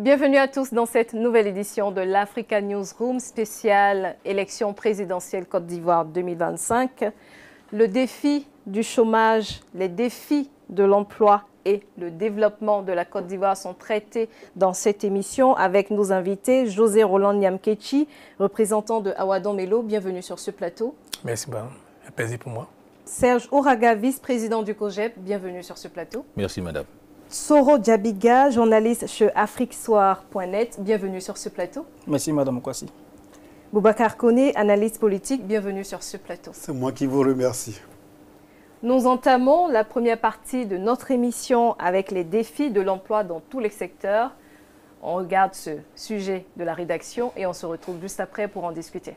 Bienvenue à tous dans cette nouvelle édition de l'Africa Newsroom spéciale élection présidentielle Côte d'Ivoire 2025. Le défi du chômage, les défis de l'emploi et le développement de la Côte d'Ivoire sont traités dans cette émission avec nos invités. José Roland Nyamkechi, représentant de Awadon Melo, bienvenue sur ce plateau. Merci, madame. Un plaisir pour moi. Serge Ouraga, vice-président du COGEP, bienvenue sur ce plateau. Merci, madame. Soro Diabiga, journaliste chez afriquesoir.net, bienvenue sur ce plateau. Merci, madame Kwasi. Boubacar Koné, analyste politique, bienvenue sur ce plateau. C'est moi qui vous remercie. Nous entamons la première partie de notre émission avec les défis de l'emploi dans tous les secteurs. On regarde ce sujet de la rédaction et on se retrouve juste après pour en discuter.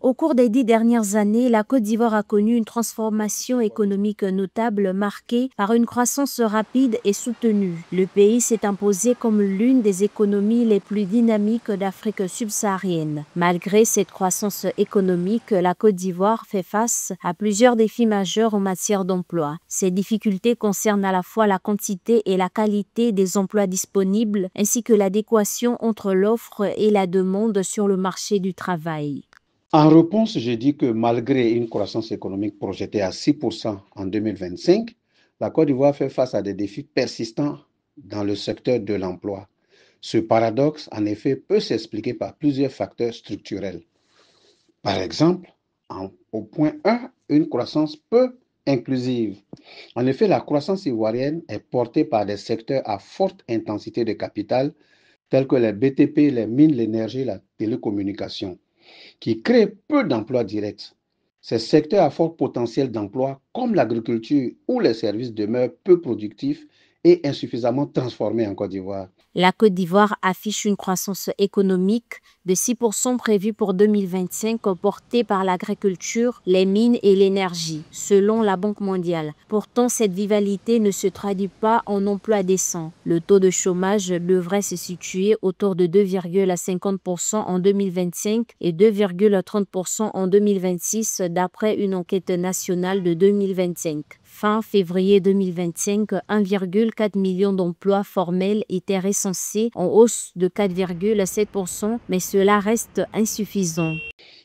Au cours des 10 dernières années, la Côte d'Ivoire a connu une transformation économique notable marquée par une croissance rapide et soutenue. Le pays s'est imposé comme l'une des économies les plus dynamiques d'Afrique subsaharienne. Malgré cette croissance économique, la Côte d'Ivoire fait face à plusieurs défis majeurs en matière d'emploi. Ces difficultés concernent à la fois la quantité et la qualité des emplois disponibles, ainsi que l'adéquation entre l'offre et la demande sur le marché du travail. En réponse, je dis que malgré une croissance économique projetée à 6% en 2025, la Côte d'Ivoire fait face à des défis persistants dans le secteur de l'emploi. Ce paradoxe, en effet, peut s'expliquer par plusieurs facteurs structurels. Par exemple, au point 1, une croissance peu inclusive. En effet, la croissance ivoirienne est portée par des secteurs à forte intensité de capital, tels que les BTP, les mines, l'énergie, la télécommunication, qui créent peu d'emplois directs. Ces secteurs à fort potentiel d'emploi, comme l'agriculture ou les services, demeurent peu productifs et insuffisamment transformés en Côte d'Ivoire. La Côte d'Ivoire affiche une croissance économique de 6% prévue pour 2025, portée par l'agriculture, les mines et l'énergie, selon la Banque mondiale. Pourtant, cette vivalité ne se traduit pas en emploi décent. Le taux de chômage devrait se situer autour de 2,50% en 2025 et 2,30% en 2026, d'après une enquête nationale de 2025. Fin février 2025, 1,4 million d'emplois formels étaient recensés, en hausse de 4,7%, mais cela reste insuffisant.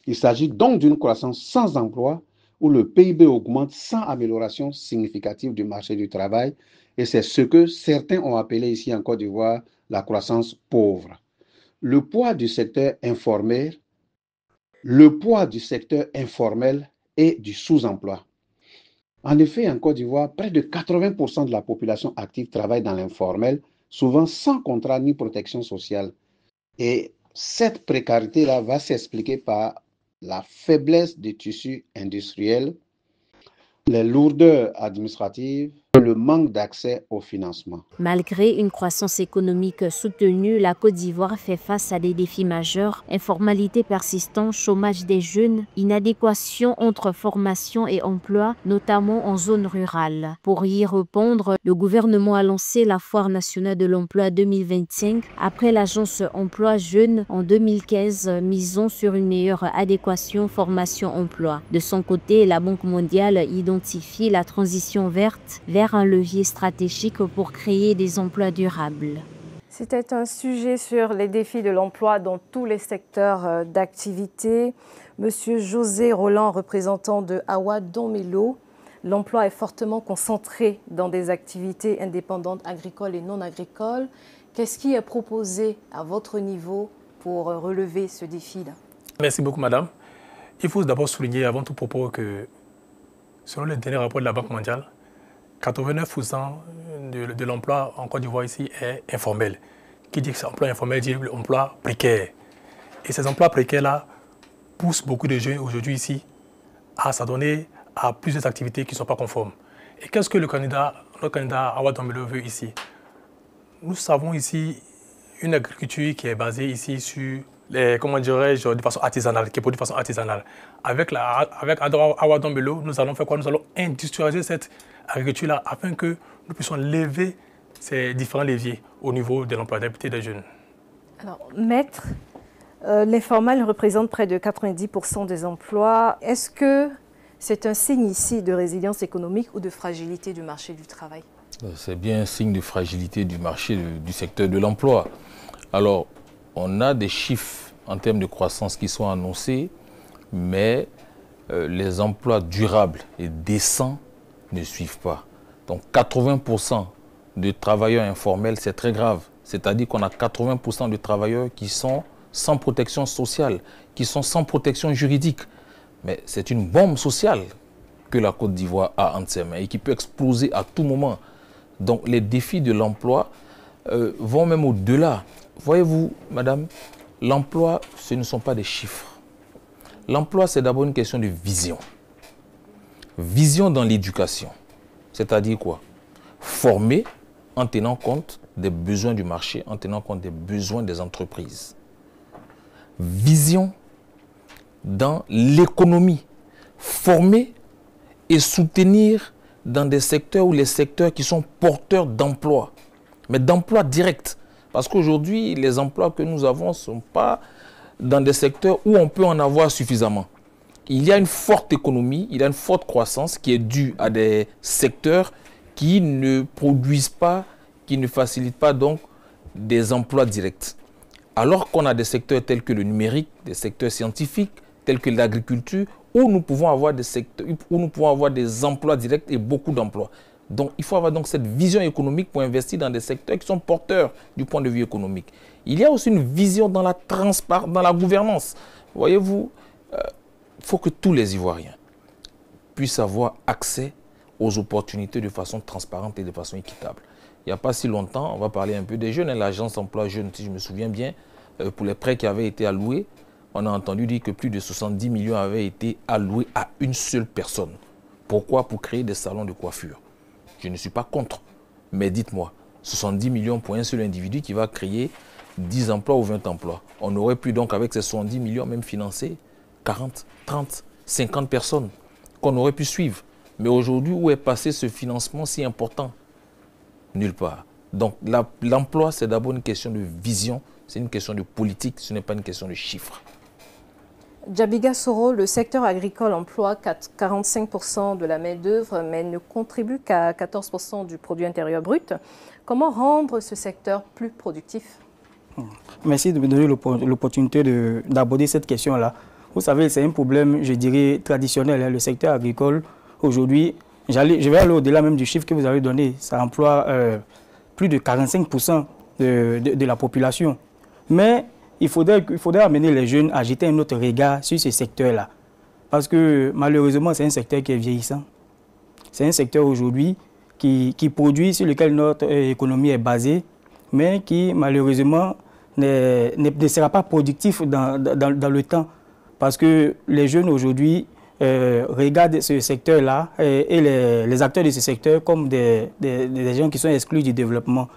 Il s'agit donc d'une croissance sans emploi où le PIB augmente sans amélioration significative du marché du travail, et c'est ce que certains ont appelé ici en Côte d'Ivoire la croissance pauvre. Le poids du secteur informel et du sous-emploi. En effet, en Côte d'Ivoire, près de 80% de la population active travaille dans l'informel, souvent sans contrat ni protection sociale. Et cette précarité-là va s'expliquer par la faiblesse des tissus industriels, les lourdeurs administratives, le manque d'accès au financement. Malgré une croissance économique soutenue, la Côte d'Ivoire fait face à des défis majeurs: informalité persistante, chômage des jeunes, inadéquation entre formation et emploi, notamment en zone rurale. Pour y répondre, le gouvernement a lancé la Foire nationale de l'emploi 2025 après l'agence emploi jeunes en 2015, misant sur une meilleure adéquation formation-emploi. De son côté, la Banque mondiale identifie la transition verte vers un levier stratégique pour créer des emplois durables. C'était un sujet sur les défis de l'emploi dans tous les secteurs d'activité. Monsieur José Roland, représentant de Awadon Melo, l'emploi est fortement concentré dans des activités indépendantes agricoles et non agricoles. Qu'est-ce qui est proposé à votre niveau pour relever ce défi-là? Merci beaucoup, madame. Il faut d'abord souligner avant tout propos que, selon le dernier rapport de la Banque mondiale, 89% de l'emploi en Côte d'Ivoire ici est informel. Qui dit que c'est emploi informel dit l'emploi précaire. Et ces emplois précaires-là poussent beaucoup de jeunes aujourd'hui ici à s'adonner à plusieurs activités qui ne sont pas conformes. Et qu'est-ce que notre candidat Awadon Melo veut ici? Nous savons ici une agriculture qui est basée ici sur de façon artisanale, qui est produite de façon artisanale. Avec Awadon Melo, nous allons faire quoi? Nous allons industrialiser cette agriculture-là afin que nous puissions lever ces différents leviers au niveau de l'employabilité des jeunes. Alors, maître, l'informel représente près de 90% des emplois. Est-ce que c'est un signe ici de résilience économique ou de fragilité du marché du travail? C'est bien un signe de fragilité du marché du secteur de l'emploi. Alors, on a des chiffres en termes de croissance qui sont annoncés, mais les emplois durables et décents ne suivent pas. Donc 80% de travailleurs informels, c'est très grave. C'est-à-dire qu'on a 80% de travailleurs qui sont sans protection sociale, qui sont sans protection juridique. Mais c'est une bombe sociale que la Côte d'Ivoire a entre ses mains et qui peut exploser à tout moment. Donc les défis de l'emploi vont même au-delà. Voyez-vous, madame, l'emploi, ce ne sont pas des chiffres. L'emploi, c'est d'abord une question de vision. Vision dans l'éducation. C'est-à-dire quoi? Former en tenant compte des besoins du marché, en tenant compte des besoins des entreprises. Vision dans l'économie. Former et soutenir dans des secteurs ou les secteurs qui sont porteurs d'emplois, mais d'emplois directs. Parce qu'aujourd'hui, les emplois que nous avons ne sont pas dans des secteurs où on peut en avoir suffisamment. Il y a une forte économie, il y a une forte croissance qui est due à des secteurs qui ne produisent pas, qui ne facilitent pas donc des emplois directs. Alors qu'on a des secteurs tels que le numérique, des secteurs scientifiques, tels que l'agriculture, où nous pouvons avoir des secteurs, où nous pouvons avoir des emplois directs et beaucoup d'emplois. Donc, il faut avoir donc cette vision économique pour investir dans des secteurs qui sont porteurs du point de vue économique. Il y a aussi une vision dans la transparence, dans la gouvernance. Voyez-vous, il faut que tous les Ivoiriens puissent avoir accès aux opportunités de façon transparente et de façon équitable. Il n'y a pas si longtemps, on va parler un peu des jeunes, l'agence emploi jeunes, si je me souviens bien, pour les prêts qui avaient été alloués, on a entendu dire que plus de 70 millions avaient été alloués à une seule personne. Pourquoi? Pour créer des salons de coiffure. Je ne suis pas contre, mais dites-moi, 70 millions pour un seul individu qui va créer 10 emplois ou 20 emplois. On aurait pu donc avec ces 70 millions même financer 40, 30, 50 personnes qu'on aurait pu suivre. Mais aujourd'hui, où est passé ce financement si important? Nulle part. Donc l'emploi, c'est d'abord une question de vision, c'est une question de politique, ce n'est pas une question de chiffres. Djabiga Soro, le secteur agricole emploie 45% de la main-d'œuvre, mais ne contribue qu'à 14% du produit intérieur brut. Comment rendre ce secteur plus productif? Merci de me donner l'opportunité d'aborder cette question-là. Vous savez, c'est un problème, je dirais, traditionnel. Hein. Le secteur agricole, aujourd'hui, je vais aller au-delà même du chiffre que vous avez donné. Ça emploie plus de 45% de la population. Mais il faudrait amener les jeunes à jeter un autre regard sur ce secteur-là. Parce que malheureusement, c'est un secteur qui est vieillissant. C'est un secteur aujourd'hui qui produit, sur lequel notre économie est basée, mais qui malheureusement ne sera pas productif dans le temps. Parce que les jeunes aujourd'hui regardent ce secteur-là et les acteurs de ce secteur comme des gens qui sont exclus du développement.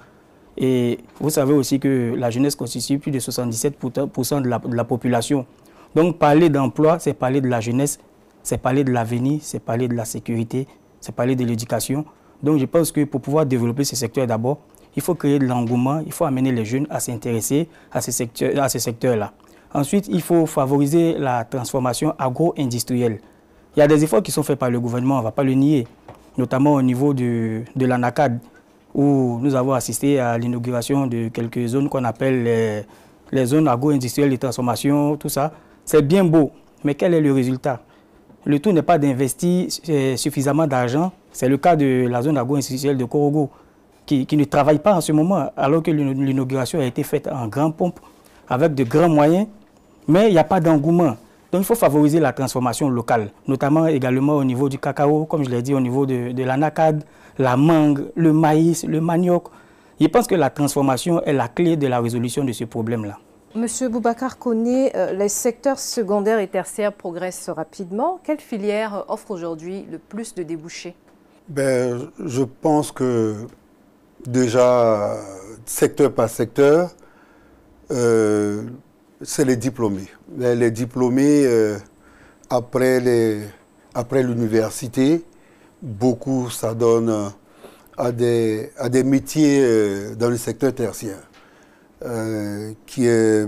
Et vous savez aussi que la jeunesse constitue plus de 77% de la population. Donc parler d'emploi, c'est parler de la jeunesse, c'est parler de l'avenir, c'est parler de la sécurité, c'est parler de l'éducation. Donc je pense que pour pouvoir développer ce secteur d'abord, il faut créer de l'engouement, il faut amener les jeunes à s'intéresser à ce secteur-là. Ensuite, il faut favoriser la transformation agro-industrielle. Il y a des efforts qui sont faits par le gouvernement, on ne va pas le nier, notamment au niveau de l'ANACAD, où nous avons assisté à l'inauguration de quelques zones qu'on appelle les zones agro-industrielles de transformation, tout ça. C'est bien beau, mais quel est le résultat? Le tout n'est pas d'investir suffisamment d'argent. C'est le cas de la zone agro-industrielle de Korogo, qui ne travaille pas en ce moment, alors que l'inauguration a été faite en grande pompe, avec de grands moyens, mais il n'y a pas d'engouement. Donc il faut favoriser la transformation locale, notamment également au niveau du cacao, comme je l'ai dit, au niveau de l'anacade, la mangue, le maïs, le manioc. Je pense que la transformation est la clé de la résolution de ce problème-là. Monsieur Boubacar Koné, les secteurs secondaires et tertiaires progressent rapidement. Quelle filière offre aujourd'hui le plus de débouchés? Je pense que déjà, secteur par secteur, c'est les diplômés. Les diplômés, après l'université, beaucoup ça donne à des métiers dans le secteur tertiaire qui est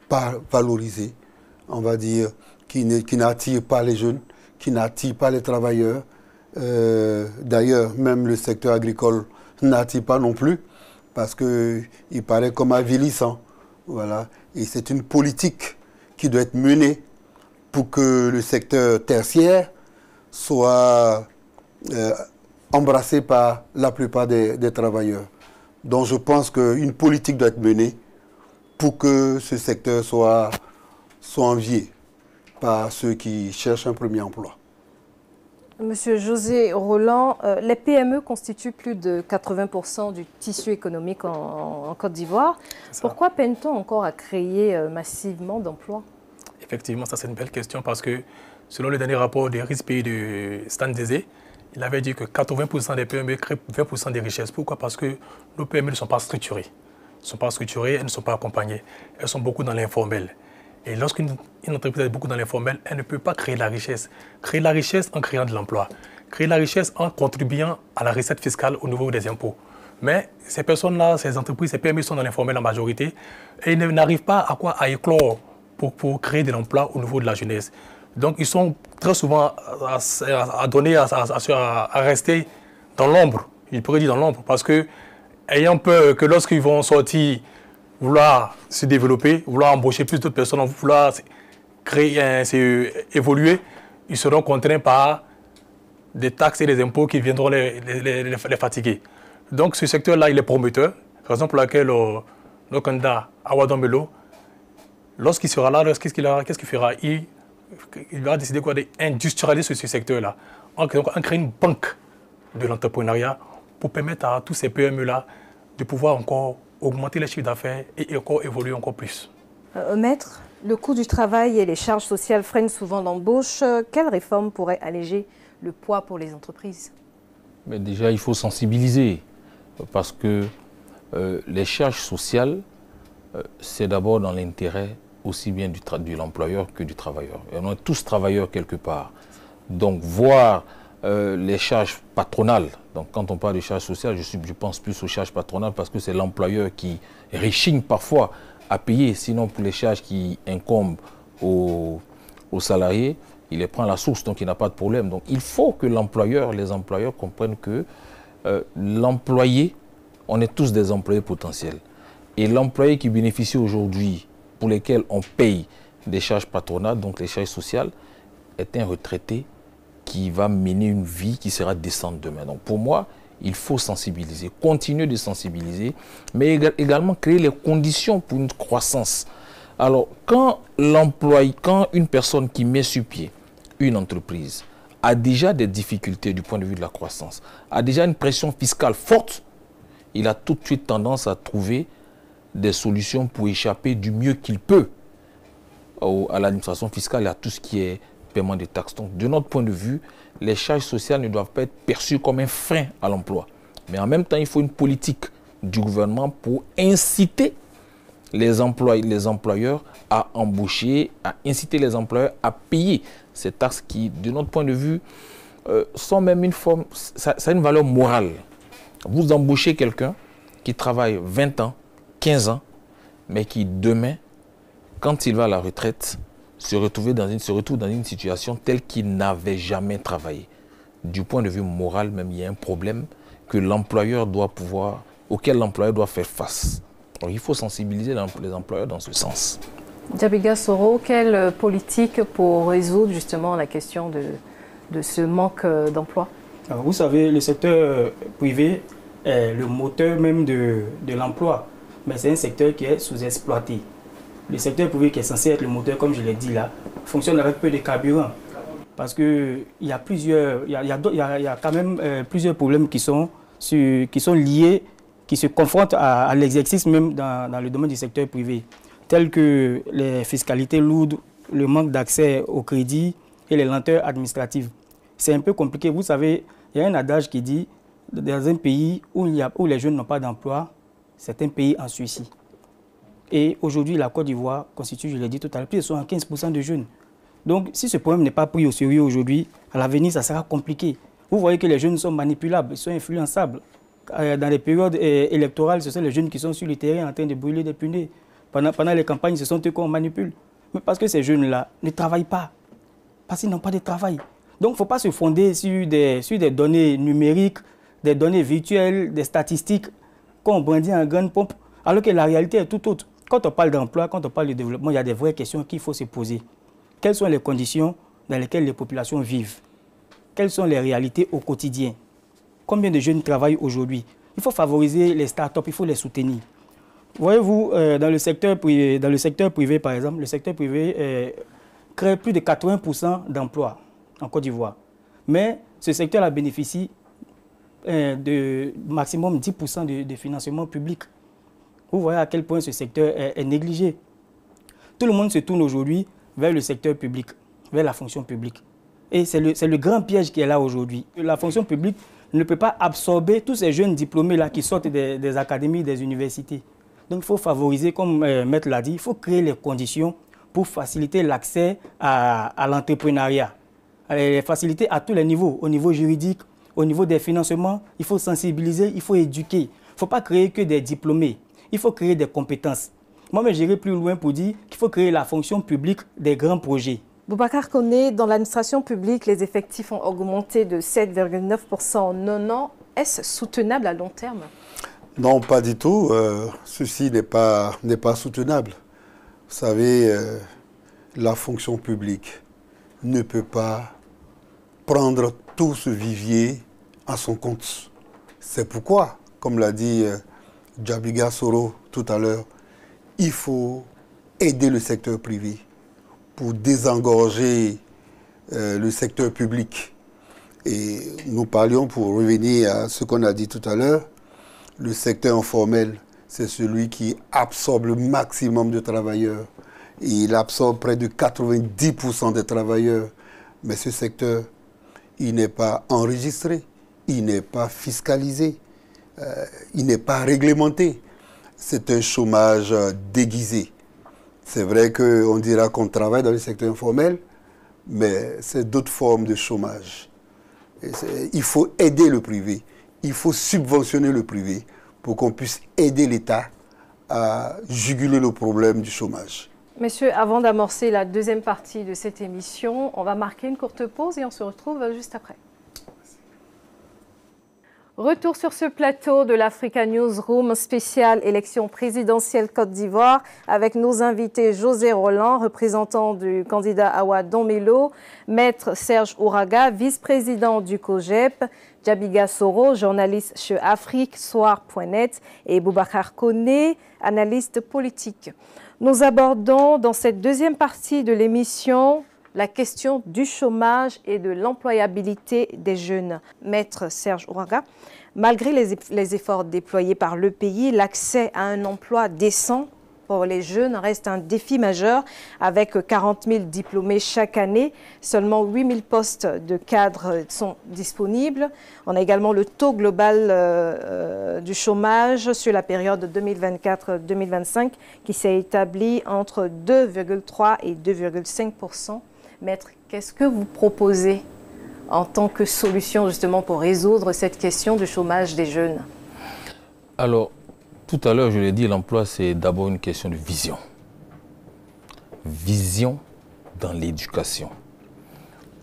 pas valorisé, on va dire, qui n'attire pas les jeunes, qui n'attire pas les travailleurs. D'ailleurs, même le secteur agricole n'attire pas non plus. parce qu'il paraît comme avilissant. Voilà. Et c'est une politique qui doit être menée pour que le secteur tertiaire soit embrassé par la plupart des travailleurs. Donc je pense qu'une politique doit être menée pour que ce secteur soit envié par ceux qui cherchent un premier emploi. Monsieur José Roland, les PME constituent plus de 80% du tissu économique en Côte d'Ivoire. Pourquoi peine-t-on encore à créer massivement d'emplois? Effectivement, ça c'est une belle question parce que selon le dernier rapport des RISPI de Stan Désé, il avait dit que 80% des PME créent 20% des richesses. Pourquoi? Parce que nos PME ne sont pas structurées. Elles ne sont pas structurées, elles ne sont pas accompagnées. Elles sont beaucoup dans l'informel. Et lorsqu'une entreprise est beaucoup dans l'informel, elle ne peut pas créer la richesse. Créer la richesse en créant de l'emploi. Créer la richesse en contribuant à la recette fiscale au niveau des impôts. Mais ces personnes-là, ces entreprises, ces PME sont dans l'informel en majorité et ils n'arrivent pas à éclore pour créer de l'emploi au niveau de la jeunesse. Donc ils sont très souvent à rester dans l'ombre. Ils pourraient dire dans l'ombre parce que, ayant peur que lorsqu'ils vont sortir, vouloir se développer, vouloir embaucher plus d'autres personnes, vouloir créer, évoluer, ils seront contraints par des taxes et des impôts qui viendront les fatiguer. Donc ce secteur-là, il est prometteur, raison pour laquelle le candidat Awadon Bello, lorsqu'il sera là, qu'est-ce qu'il fera? Il va décider d'industrialiser ce secteur-là, en créant une banque de l'entrepreneuriat pour permettre à tous ces PME-là de pouvoir encore augmenter les chiffres d'affaires et encore évoluer encore plus. Maître, le coût du travail et les charges sociales freinent souvent l'embauche. Quelle réforme pourrait alléger le poids pour les entreprises? Mais déjà, il faut sensibiliser parce que les charges sociales, c'est d'abord dans l'intérêt aussi bien de l'employeur que du travailleur. Et on est tous travailleurs quelque part. Donc, voir les charges patronales, donc quand on parle de charges sociales, je pense plus aux charges patronales parce que c'est l'employeur qui réchigne parfois à payer, sinon pour les charges qui incombent aux salariés, il les prend à la source, donc il n'a pas de problème. Donc il faut que les employeurs comprennent que l'employé, on est tous des employés potentiels. Et l'employé qui bénéficie aujourd'hui, pour lesquels on paye des charges patronales, donc les charges sociales, est un retraité qui va mener une vie qui sera décente demain. Donc pour moi, il faut sensibiliser, continuer de sensibiliser, mais également créer les conditions pour une croissance. Alors, quand une personne qui met sur pied une entreprise a déjà des difficultés du point de vue de la croissance, a déjà une pression fiscale forte, il a tout de suite tendance à trouver des solutions pour échapper du mieux qu'il peut à l'administration fiscale et à tout ce qui est paiement des taxes. Donc, de notre point de vue, les charges sociales ne doivent pas être perçues comme un frein à l'emploi. Mais en même temps, il faut une politique du gouvernement pour inciter les employeurs à embaucher, à inciter les employeurs à payer ces taxes qui, de notre point de vue, sont même une forme, ça a une valeur morale. Vous embauchez quelqu'un qui travaille 20 ans, 15 ans, mais qui demain, quand il va à la retraite, se retrouve dans une situation telle qu'il n'avait jamais travaillé. Du point de vue moral même, il y a un problème que l'employeur auquel l'employeur doit faire face. Donc, il faut sensibiliser les employeurs dans ce sens. Djabiga Soro, quelle politique pour résoudre justement la question de ce manque d'emploi? Vous savez, le secteur privé est le moteur même de l'emploi, mais c'est un secteur qui est sous-exploité. Le secteur privé qui est censé être le moteur, comme je l'ai dit là, fonctionne avec peu de carburant. Parce qu'il y a quand même plusieurs problèmes qui sont liés, qui se confrontent à l'exercice même dans le domaine du secteur privé, tels que les fiscalités lourdes, le manque d'accès au crédit et les lenteurs administratives. C'est un peu compliqué. Vous savez, il y a un adage qui dit, dans un pays où les jeunes n'ont pas d'emploi, c'est un pays en suicide. Et aujourd'hui, la Côte d'Ivoire constitue, je l'ai dit tout à l'heure, plus de 75% de jeunes. Donc, si ce problème n'est pas pris au sérieux aujourd'hui, à l'avenir, ça sera compliqué. Vous voyez que les jeunes sont manipulables, ils sont influençables. Dans les périodes électorales, ce sont les jeunes qui sont sur le terrain en train de brûler des punais. Pendant les campagnes, ce sont eux qu'on manipule. Mais parce que ces jeunes-là ne travaillent pas, parce qu'ils n'ont pas de travail. Donc, il ne faut pas se fonder sur des données numériques, des données virtuelles, des statistiques. qu'on brandit en grande pompe, alors que la réalité est tout autre. Quand on parle d'emploi, quand on parle de développement, il y a des vraies questions qu'il faut se poser. Quelles sont les conditions dans lesquelles les populations vivent? Quelles sont les réalités au quotidien? Combien de jeunes travaillent aujourd'hui? Il faut favoriser les startups, il faut les soutenir. Voyez-vous, dans le secteur privé, par exemple, le secteur privé crée plus de 80% d'emplois en Côte d'Ivoire. Mais ce secteur-là bénéficie de maximum 10% de financement public. Vous voyez à quel point ce secteur est négligé. Tout le monde se tourne aujourd'hui vers le secteur public, vers la fonction publique. Et c'est le grand piège qui est là aujourd'hui. La fonction publique ne peut pas absorber tous ces jeunes diplômés-là qui sortent des académies, des universités. Donc il faut favoriser, comme Maître l'a dit, il faut créer les conditions pour faciliter l'accès à l'entrepreneuriat. Les faciliter à tous les niveaux, au niveau juridique, au niveau des financements. Il faut sensibiliser, il faut éduquer. Il ne faut pas créer que des diplômés. Il faut créer des compétences. Moi, j'irai plus loin pour dire qu'il faut créer la fonction publique des grands projets. Boubacar Koné, dans l'administration publique, les effectifs ont augmenté de 7,9% en 1 an. Est-ce soutenable à long terme? Non, pas du tout. Ceci n'est pas soutenable. Vous savez, la fonction publique ne peut pas prendre tout ce vivier à son compte. C'est pourquoi, comme l'a dit Djabiga Soro tout à l'heure, il faut aider le secteur privé pour désengorger le secteur public. Et nous parlions, pour revenir à ce qu'on a dit tout à l'heure, le secteur informel, c'est celui qui absorbe le maximum de travailleurs. Et il absorbe près de 90% des travailleurs. Mais ce secteur, il n'est pas enregistré, il n'est pas fiscalisé, il n'est pas réglementé. C'est un chômage déguisé. C'est vrai qu'on dira qu'on travaille dans le secteur informel, mais c'est d'autres formes de chômage. Il faut aider le privé, il faut subventionner le privé pour qu'on puisse aider l'État à juguler le problème du chômage. Messieurs, avant d'amorcer la deuxième partie de cette émission, on va marquer une courte pause et on se retrouve juste après. Retour sur ce plateau de l'Africa Newsroom spécial élection présidentielle Côte d'Ivoire avec nos invités José Roland, représentant du candidat Awa Donmelo, Maître Serge Ouraga, vice-président du COGEP, Djabiga Soro, journaliste chez AfriqueSoir.net et Boubacar Koné, analyste politique. Nous abordons dans cette deuxième partie de l'émission la question du chômage et de l'employabilité des jeunes. Maître Serge Ouraga, malgré les efforts déployés par le pays, l'accès à un emploi décent pour les jeunes reste un défi majeur. Avec 40 000 diplômés chaque année, seulement 8 000 postes de cadres sont disponibles. On a également le taux global du chômage sur la période 2024-2025 qui s'est établi entre 2,3 et 2,5%. Maître, qu'est-ce que vous proposez en tant que solution justement pour résoudre cette question du chômage des jeunes? Alors, tout à l'heure, je l'ai dit, l'emploi, c'est d'abord une question de vision. Vision dans l'éducation.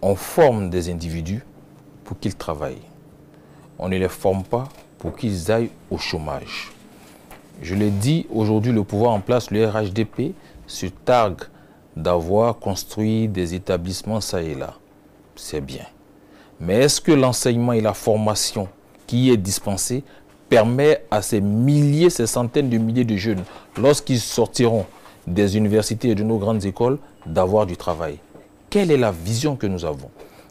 On forme des individus pour qu'ils travaillent. On ne les forme pas pour qu'ils aillent au chômage. Je l'ai dit, aujourd'hui, le pouvoir en place, le RHDP, se targue d'avoir construit des établissements ça et là. C'est bien. Mais est-ce que l'enseignement et la formation qui y est dispensée permet à ces milliers, ces centaines de milliers de jeunes, lorsqu'ils sortiront des universités et de nos grandes écoles, d'avoir du travail? Quelle est la vision que nous avons?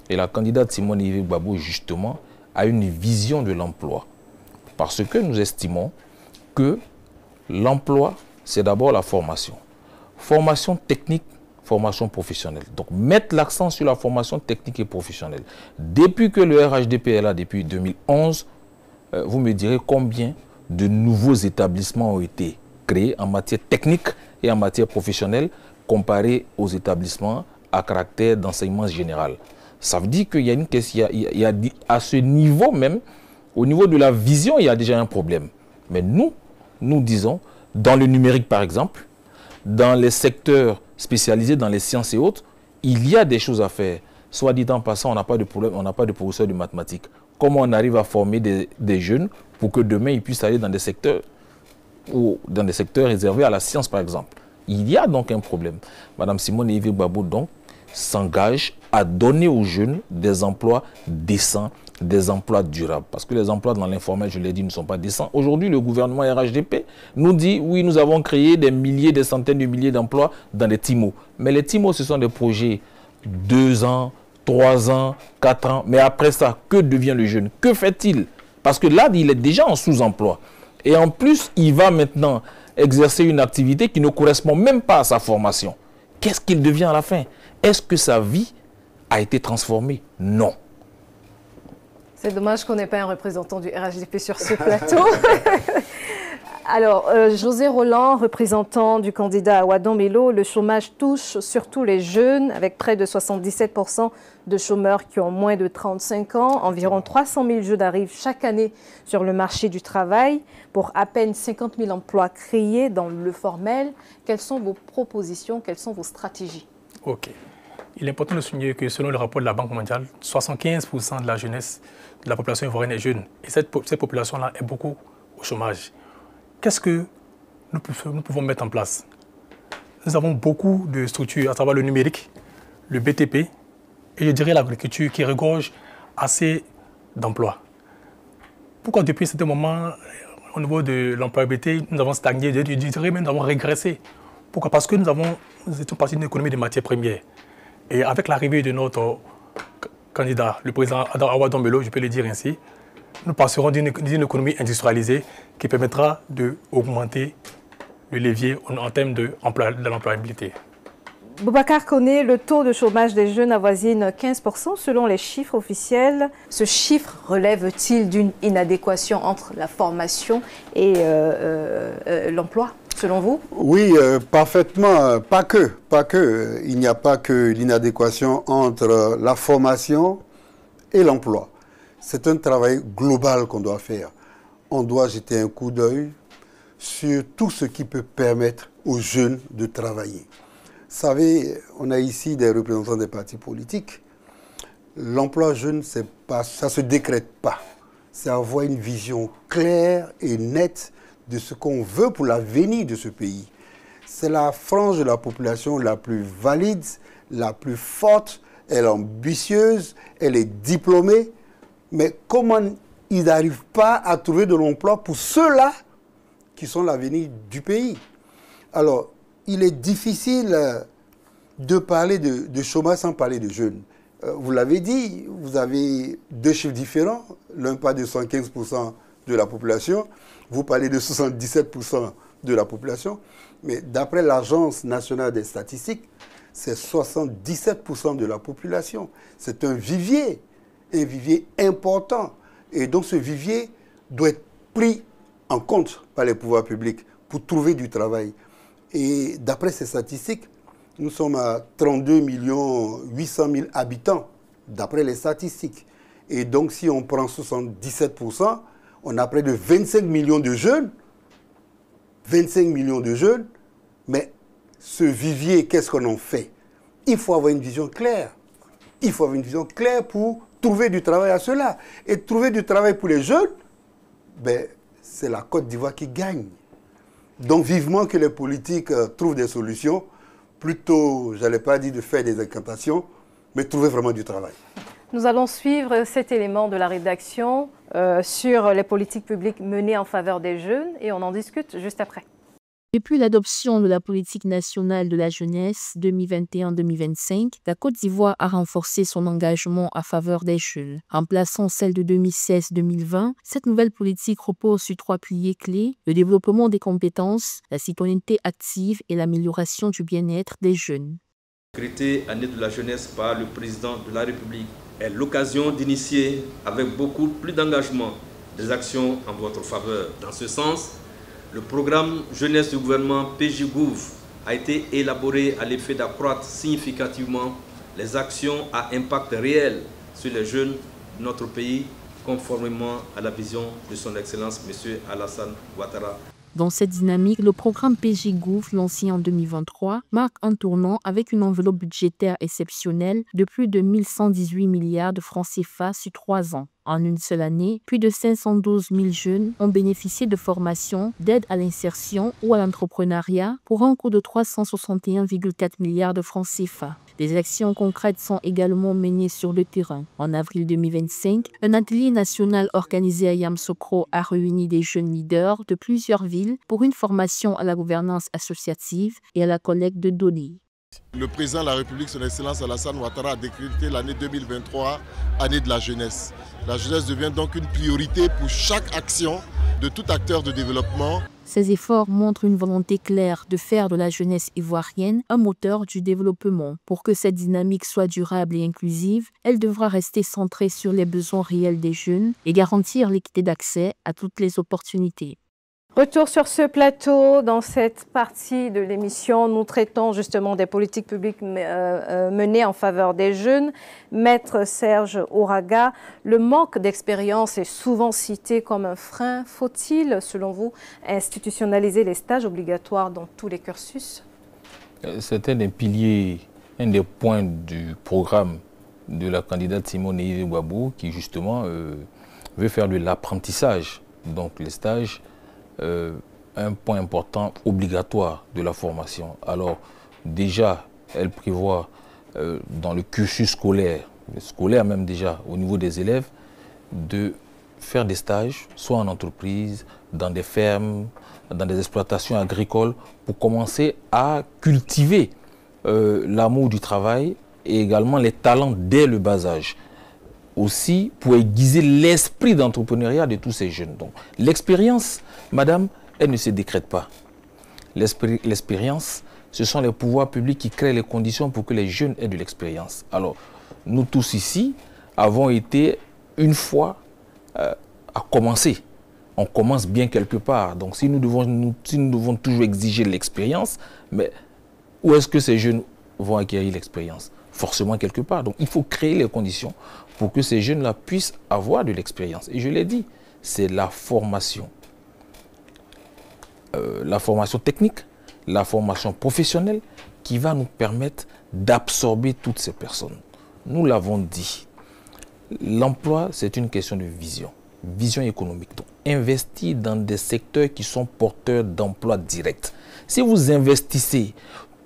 Et la candidate Simone Yves Gbagbo, justement, a une vision de l'emploi. Parce que nous estimons que l'emploi, c'est d'abord la formation. Formation technique, formation professionnelle. Donc, mettre l'accent sur la formation technique et professionnelle. Depuis que le RHDP est là, depuis 2011, vous me direz combien de nouveaux établissements ont été créés en matière technique et en matière professionnelle comparés aux établissements à caractère d'enseignement général. Ça veut dire qu'il y a une question, à ce niveau même, au niveau de la vision, il y a déjà un problème. Mais nous disons, dans le numérique par exemple, dans les secteurs spécialisés dans les sciences et autres, il y a des choses à faire. Soit dit en passant, on n'a pas de problème, on n'a pas de professeur de mathématiques. comment on arrive à former des jeunes pour que demain ils puissent aller dans des secteurs réservés à la science, par exemple. Il y a donc un problème. Madame Simone Yves Gbagbo donc s'engage à donner aux jeunes des emplois décents, des emplois durables. Parce que les emplois dans l'informel, je l'ai dit, ne sont pas décents. Aujourd'hui, le gouvernement RHDP nous dit, oui, nous avons créé des milliers, des centaines de milliers d'emplois dans les TIMO. Mais les TIMO, ce sont des projets 2 ans, 3 ans, 4 ans. Mais après ça, que devient le jeune? Que fait-il? Parce que là, il est déjà en sous-emploi. Et en plus, il va maintenant exercer une activité qui ne correspond même pas à sa formation. Qu'est-ce qu'il devient à la fin? Est-ce que sa vie a été transformée? Non. C'est dommage qu'on n'ait pas un représentant du RHDP sur ce plateau. Alors, José Roland, représentant du candidat Awadon Bello, le chômage touche surtout les jeunes, avec près de 77% de chômeurs qui ont moins de 35 ans. Environ 300 000 jeunes arrivent chaque année sur le marché du travail pour à peine 50 000 emplois créés dans le formel. Quelles sont vos propositions, quelles sont vos stratégies? Ok. Il est important de souligner que selon le rapport de la Banque mondiale, 75% de la jeunesse de la population ivoirienne est jeune. Et cette population-là est beaucoup au chômage. Qu'est-ce que nous pouvons mettre en place? Nous avons beaucoup de structures, à savoir le numérique, le BTP, et je dirais l'agriculture qui regorge assez d'emplois. Pourquoi depuis ce moment, au niveau de l'employabilité, nous avons stagné, je dirais même nous avons régressé? Pourquoi? Parce que nous étions partis d'une économie de matières premières. Et avec l'arrivée de notre candidat, le président Awadon Bello, je peux le dire ainsi, nous passerons d'une économie industrialisée qui permettra d'augmenter le levier en termes de l'employabilité. Boubacar Koné, le taux de chômage des jeunes avoisine 15% selon les chiffres officiels. Ce chiffre relève-t-il d'une inadéquation entre la formation et l'emploi, selon vous? Oui, parfaitement. Pas que. Il n'y a pas que l'inadéquation entre la formation et l'emploi. C'est un travail global qu'on doit faire. On doit jeter un coup d'œil sur tout ce qui peut permettre aux jeunes de travailler. Vous savez, on a ici des représentants des partis politiques. L'emploi jeune, ça ne se décrète pas. C'est avoir une vision claire et nette de ce qu'on veut pour l'avenir de ce pays. C'est la frange de la population la plus valide, la plus forte, elle est ambitieuse, elle est diplômée. Mais comment ils n'arrivent pas à trouver de l'emploi pour ceux-là qui sont l'avenir du pays? Alors, il est difficile de parler de chômage sans parler de jeunes. Vous l'avez dit, vous avez deux chiffres différents. L'un parle de 115% de la population, vous parlez de 77% de la population. Mais d'après l'Agence nationale des statistiques, c'est 77% de la population. C'est un vivier important. Et donc ce vivier doit être pris en compte par les pouvoirs publics pour trouver du travail. Et d'après ces statistiques, nous sommes à 32 800 000 habitants, d'après les statistiques. Et donc si on prend 77%, on a près de 25 millions de jeunes. 25 millions de jeunes. Mais ce vivier, qu'est-ce qu'on en fait? Il faut avoir une vision claire. Il faut avoir une vision claire pour trouver du travail à ceux-là. Et trouver du travail pour les jeunes, ben, c'est la Côte d'Ivoire qui gagne. Donc vivement que les politiques trouvent des solutions, plutôt, je n'allais pas dire de faire des incantations, mais trouver vraiment du travail. Nous allons suivre cet élément de la rédaction sur les politiques publiques menées en faveur des jeunes et on en discute juste après. Depuis l'adoption de la politique nationale de la jeunesse 2021-2025, la Côte d'Ivoire a renforcé son engagement à faveur des jeunes. En plaçant celle de 2016-2020, cette nouvelle politique repose sur 3 piliers clés: le développement des compétences, la citoyenneté active et l'amélioration du bien-être des jeunes. Décrétée année de la jeunesse par le président de la République est l'occasion d'initier avec beaucoup plus d'engagement des actions en votre faveur. Dans ce sens, le programme jeunesse du gouvernement PJ-Gouv a été élaboré à l'effet d'accroître significativement les actions à impact réel sur les jeunes de notre pays, conformément à la vision de son Excellence M. Alassane Ouattara. Dans cette dynamique, le programme PJ-Gouv, lancé en 2023, marque un tournant avec une enveloppe budgétaire exceptionnelle de plus de 1118 milliards de francs CFA sur 3 ans. En une seule année, plus de 512 000 jeunes ont bénéficié de formations, d'aide à l'insertion ou à l'entrepreneuriat pour un coût de 361,4 milliards de francs CFA. Des actions concrètes sont également menées sur le terrain. En avril 2025, un atelier national organisé à Yamoussoukro a réuni des jeunes leaders de plusieurs villes pour une formation à la gouvernance associative et à la collecte de données. Le président de la République, son Excellence Alassane Ouattara, a décrété l'année 2023 année de la jeunesse. La jeunesse devient donc une priorité pour chaque action de tout acteur de développement. Ces efforts montrent une volonté claire de faire de la jeunesse ivoirienne un moteur du développement. Pour que cette dynamique soit durable et inclusive, elle devra rester centrée sur les besoins réels des jeunes et garantir l'équité d'accès à toutes les opportunités. Retour sur ce plateau. Dans cette partie de l'émission, nous traitons justement des politiques publiques menées en faveur des jeunes. Maître Serge Oraga, le manque d'expérience est souvent cité comme un frein. Faut-il, selon vous, institutionnaliser les stages obligatoires dans tous les cursus? C'est un des piliers, un des points du programme de la candidate Simone Iwabou qui justement veut faire de l'apprentissage. Donc les stages, un point important obligatoire de la formation. Alors déjà, elle prévoit dans le cursus scolaire même déjà au niveau des élèves, de faire des stages, soit en entreprise, dans des fermes, dans des exploitations agricoles, pour commencer à cultiver l'amour du travail et également les talents dès le bas âge. Aussi pour aiguiser l'esprit d'entrepreneuriat de tous ces jeunes. Donc l'expérience, madame, elle ne se décrète pas. L'expérience, ce sont les pouvoirs publics qui créent les conditions pour que les jeunes aient de l'expérience. Alors, nous tous ici avons été une fois à commencer. On commence bien quelque part. Donc si nous devons toujours exiger l'expérience, mais où est-ce que ces jeunes vont acquérir l'expérience? Forcément quelque part. Donc il faut créer les conditions pour que ces jeunes-là puissent avoir de l'expérience. Et je l'ai dit, c'est la formation. La formation technique, la formation professionnelle qui va nous permettre d'absorber toutes ces personnes. Nous l'avons dit, l'emploi, c'est une question de vision économique. Donc, investir dans des secteurs qui sont porteurs d'emplois directs. Si vous investissez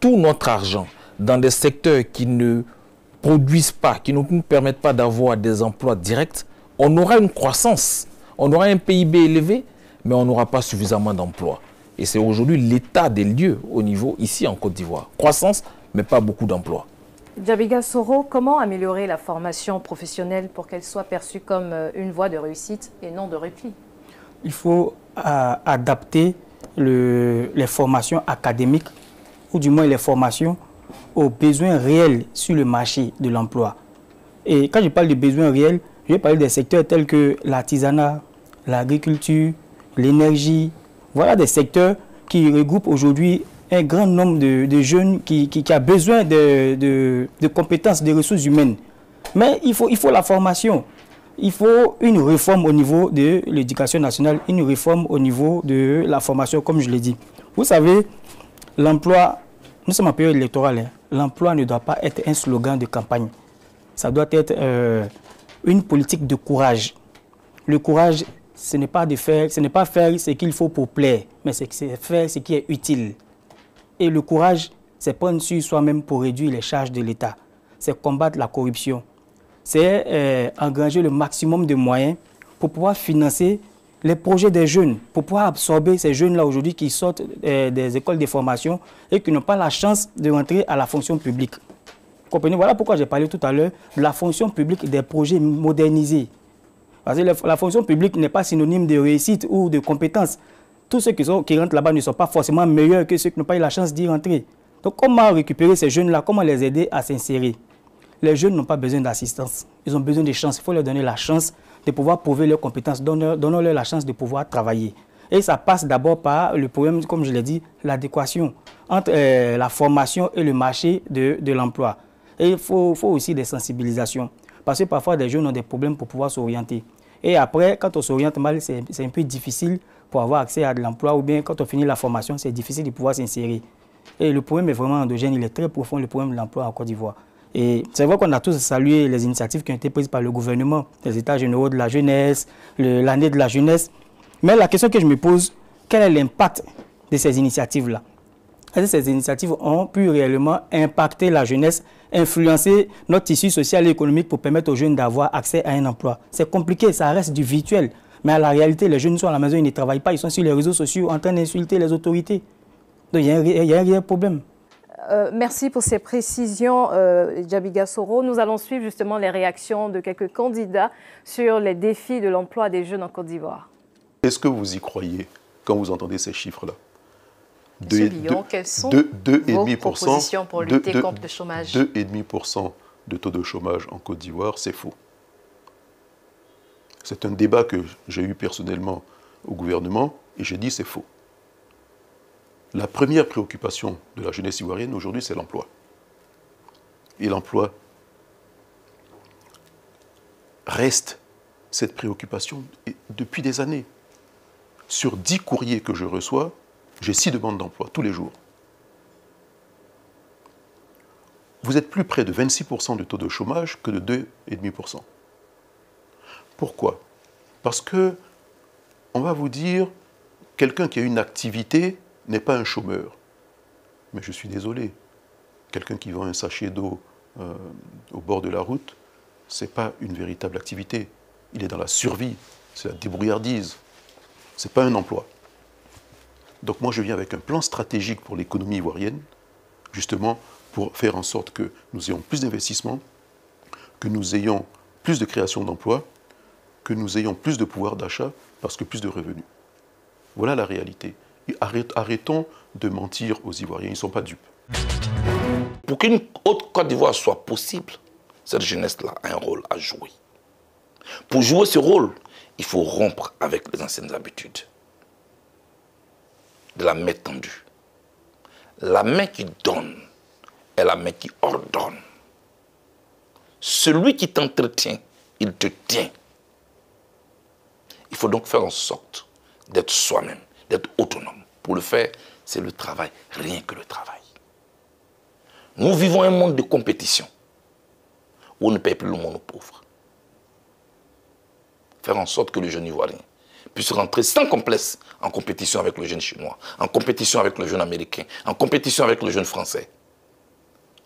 tout notre argent dans des secteurs qui ne produisent pas, qui ne nous permettent pas d'avoir des emplois directs, on aura une croissance, on aura un PIB élevé, mais on n'aura pas suffisamment d'emplois. Et c'est aujourd'hui l'état des lieux au niveau ici en Côte d'Ivoire. Croissance, mais pas beaucoup d'emplois. Djabiga Soro, comment améliorer la formation professionnelle pour qu'elle soit perçue comme une voie de réussite et non de repli? Il faut adapter les formations académiques, ou du moins les formations aux besoins réels sur le marché de l'emploi. Et quand je parle de besoins réels, je vais parler des secteurs tels que l'artisanat, l'agriculture, l'énergie. Voilà des secteurs qui regroupent aujourd'hui un grand nombre de jeunes qui a besoin de compétences, de ressources humaines. Mais il faut la formation. Il faut une réforme au niveau de l'éducation nationale, une réforme au niveau de la formation, comme je l'ai dit. Vous savez, l'emploi, nous sommes en période électorale, l'emploi ne doit pas être un slogan de campagne. Ça doit être une politique de courage. Le courage, ce n'est pas faire ce qu'il faut pour plaire, mais c'est faire ce qui est utile. Et le courage, c'est prendre sur soi-même pour réduire les charges de l'État. C'est combattre la corruption. C'est engranger le maximum de moyens pour pouvoir financer les projets des jeunes, pour pouvoir absorber ces jeunes-là aujourd'hui qui sortent des écoles de formation et qui n'ont pas la chance de rentrer à la fonction publique. Vous comprenez? Voilà pourquoi j'ai parlé tout à l'heure de la fonction publique des projets modernisés. Parce que la fonction publique n'est pas synonyme de réussite ou de compétence. Tous ceux qui rentrent là-bas ne sont pas forcément meilleurs que ceux qui n'ont pas eu la chance d'y rentrer. Donc comment récupérer ces jeunes-là? Comment les aider à s'insérer? Les jeunes n'ont pas besoin d'assistance. Ils ont besoin de chance. Il faut leur donner la chance de pouvoir prouver leurs compétences. Donnons-leur la chance de pouvoir travailler. Et ça passe d'abord par le problème, comme je l'ai dit, l'adéquation entre la formation et le marché de l'emploi. Et il faut aussi des sensibilisations. Parce que parfois, les jeunes ont des problèmes pour pouvoir s'orienter. Et après, quand on s'oriente mal, c'est un peu difficile pour avoir accès à de l'emploi. Ou bien quand on finit la formation, c'est difficile de pouvoir s'insérer. Et le problème est vraiment endogène. Il est très profond, le problème de l'emploi en Côte d'Ivoire. Et c'est vrai qu'on a tous salué les initiatives qui ont été prises par le gouvernement, les États généraux de la jeunesse, l'année de la jeunesse. Mais la question que je me pose, quel est l'impact de ces initiatives-là? Est-ce que ces initiatives ont pu réellement impacter la jeunesse, influencer notre tissu social et économique pour permettre aux jeunes d'avoir accès à un emploi? C'est compliqué, ça reste du virtuel. Mais à la réalité, les jeunes sont à la maison, ils ne travaillent pas, ils sont sur les réseaux sociaux en train d'insulter les autorités. Donc il y a un réel problème. Merci pour ces précisions, Djabiga Soro. Nous allons suivre justement les réactions de quelques candidats sur les défis de l'emploi des jeunes en Côte d'Ivoire. Est-ce que vous y croyez quand vous entendez ces chiffres-là? Monsieur Billon, quelles sont vos propositions pour lutter contre le chômage? 2,5% de taux de chômage en Côte d'Ivoire, c'est faux. C'est un débat que j'ai eu personnellement au gouvernement et j'ai dit c'est faux. La première préoccupation de la jeunesse ivoirienne aujourd'hui, c'est l'emploi. Et l'emploi reste cette préoccupation depuis des années. Sur 10 courriers que je reçois, j'ai 6 demandes d'emploi tous les jours. Vous êtes plus près de 26% de taux de chômage que de 2,5%. Pourquoi? Parce que, on va vous dire, quelqu'un qui a une activité n'est pas un chômeur. Mais je suis désolé, quelqu'un qui vend un sachet d'eau au bord de la route, ce n'est pas une véritable activité. Il est dans la survie, c'est la débrouillardise. Ce n'est pas un emploi. Donc moi, je viens avec un plan stratégique pour l'économie ivoirienne, justement pour faire en sorte que nous ayons plus d'investissements, que nous ayons plus de création d'emplois, que nous ayons plus de pouvoir d'achat, parce que plus de revenus. Voilà la réalité. Et arrêtons de mentir aux Ivoiriens, ils ne sont pas dupes. Pour qu'une autre Côte d'Ivoire soit possible, cette jeunesse-là a un rôle à jouer. Pour jouer ce rôle, il faut rompre avec les anciennes habitudes. De la main tendue. La main qui donne est la main qui ordonne. Celui qui t'entretient, il te tient. Il faut donc faire en sorte d'être soi-même, d'être autonome. Pour le faire, c'est le travail, rien que le travail. Nous vivons un monde de compétition où on ne paye plus le monde aux pauvres. Faire en sorte que le jeune Ivoirien puisse rentrer sans complexe en compétition avec le jeune Chinois, en compétition avec le jeune Américain, en compétition avec le jeune Français.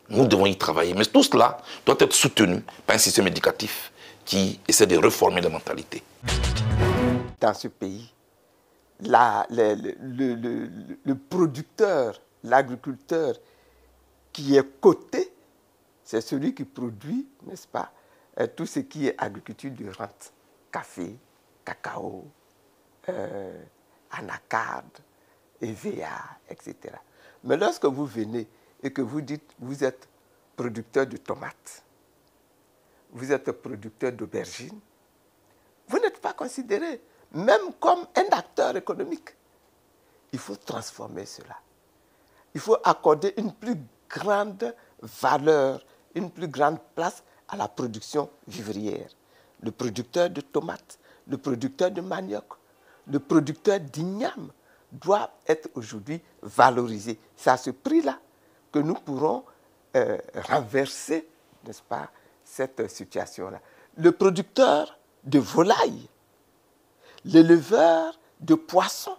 Nous devons y travailler. Mais tout cela doit être soutenu par un système éducatif qui essaie de reformer la mentalité. Dans ce pays, le producteur, l'agriculteur qui est coté, c'est celui qui produit, n'est-ce pas, tout ce qui est agriculture de rente. Café, cacao, anacarde, EVA, etc. Mais lorsque vous venez et que vous dites vous êtes producteur de tomates, vous êtes producteur d'aubergines, vous n'êtes pas considéré même comme un acteur économique. Il faut transformer cela. Il faut accorder une plus grande valeur, une plus grande place à la production vivrière. Le producteur de tomates, le producteur de manioc, le producteur d'igname doit être aujourd'hui valorisé. C'est à ce prix-là que nous pourrons renverser, n'est-ce pas, cette situation-là. Le producteur de volailles, l'éleveur de poissons,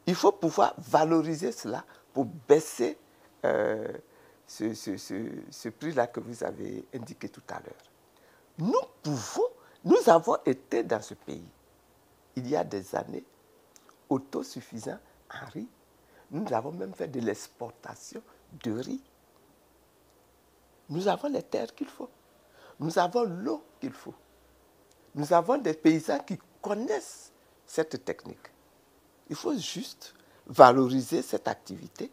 il faut pouvoir valoriser cela pour baisser ce prix-là que vous avez indiqué tout à l'heure. Nous avons été dans ce pays, il y a des années, autosuffisants en riz. Nous avons même fait de l'exportation de riz. Nous avons les terres qu'il faut. Nous avons l'eau qu'il faut. Nous avons des paysans qui connaissent cette technique. Il faut juste valoriser cette activité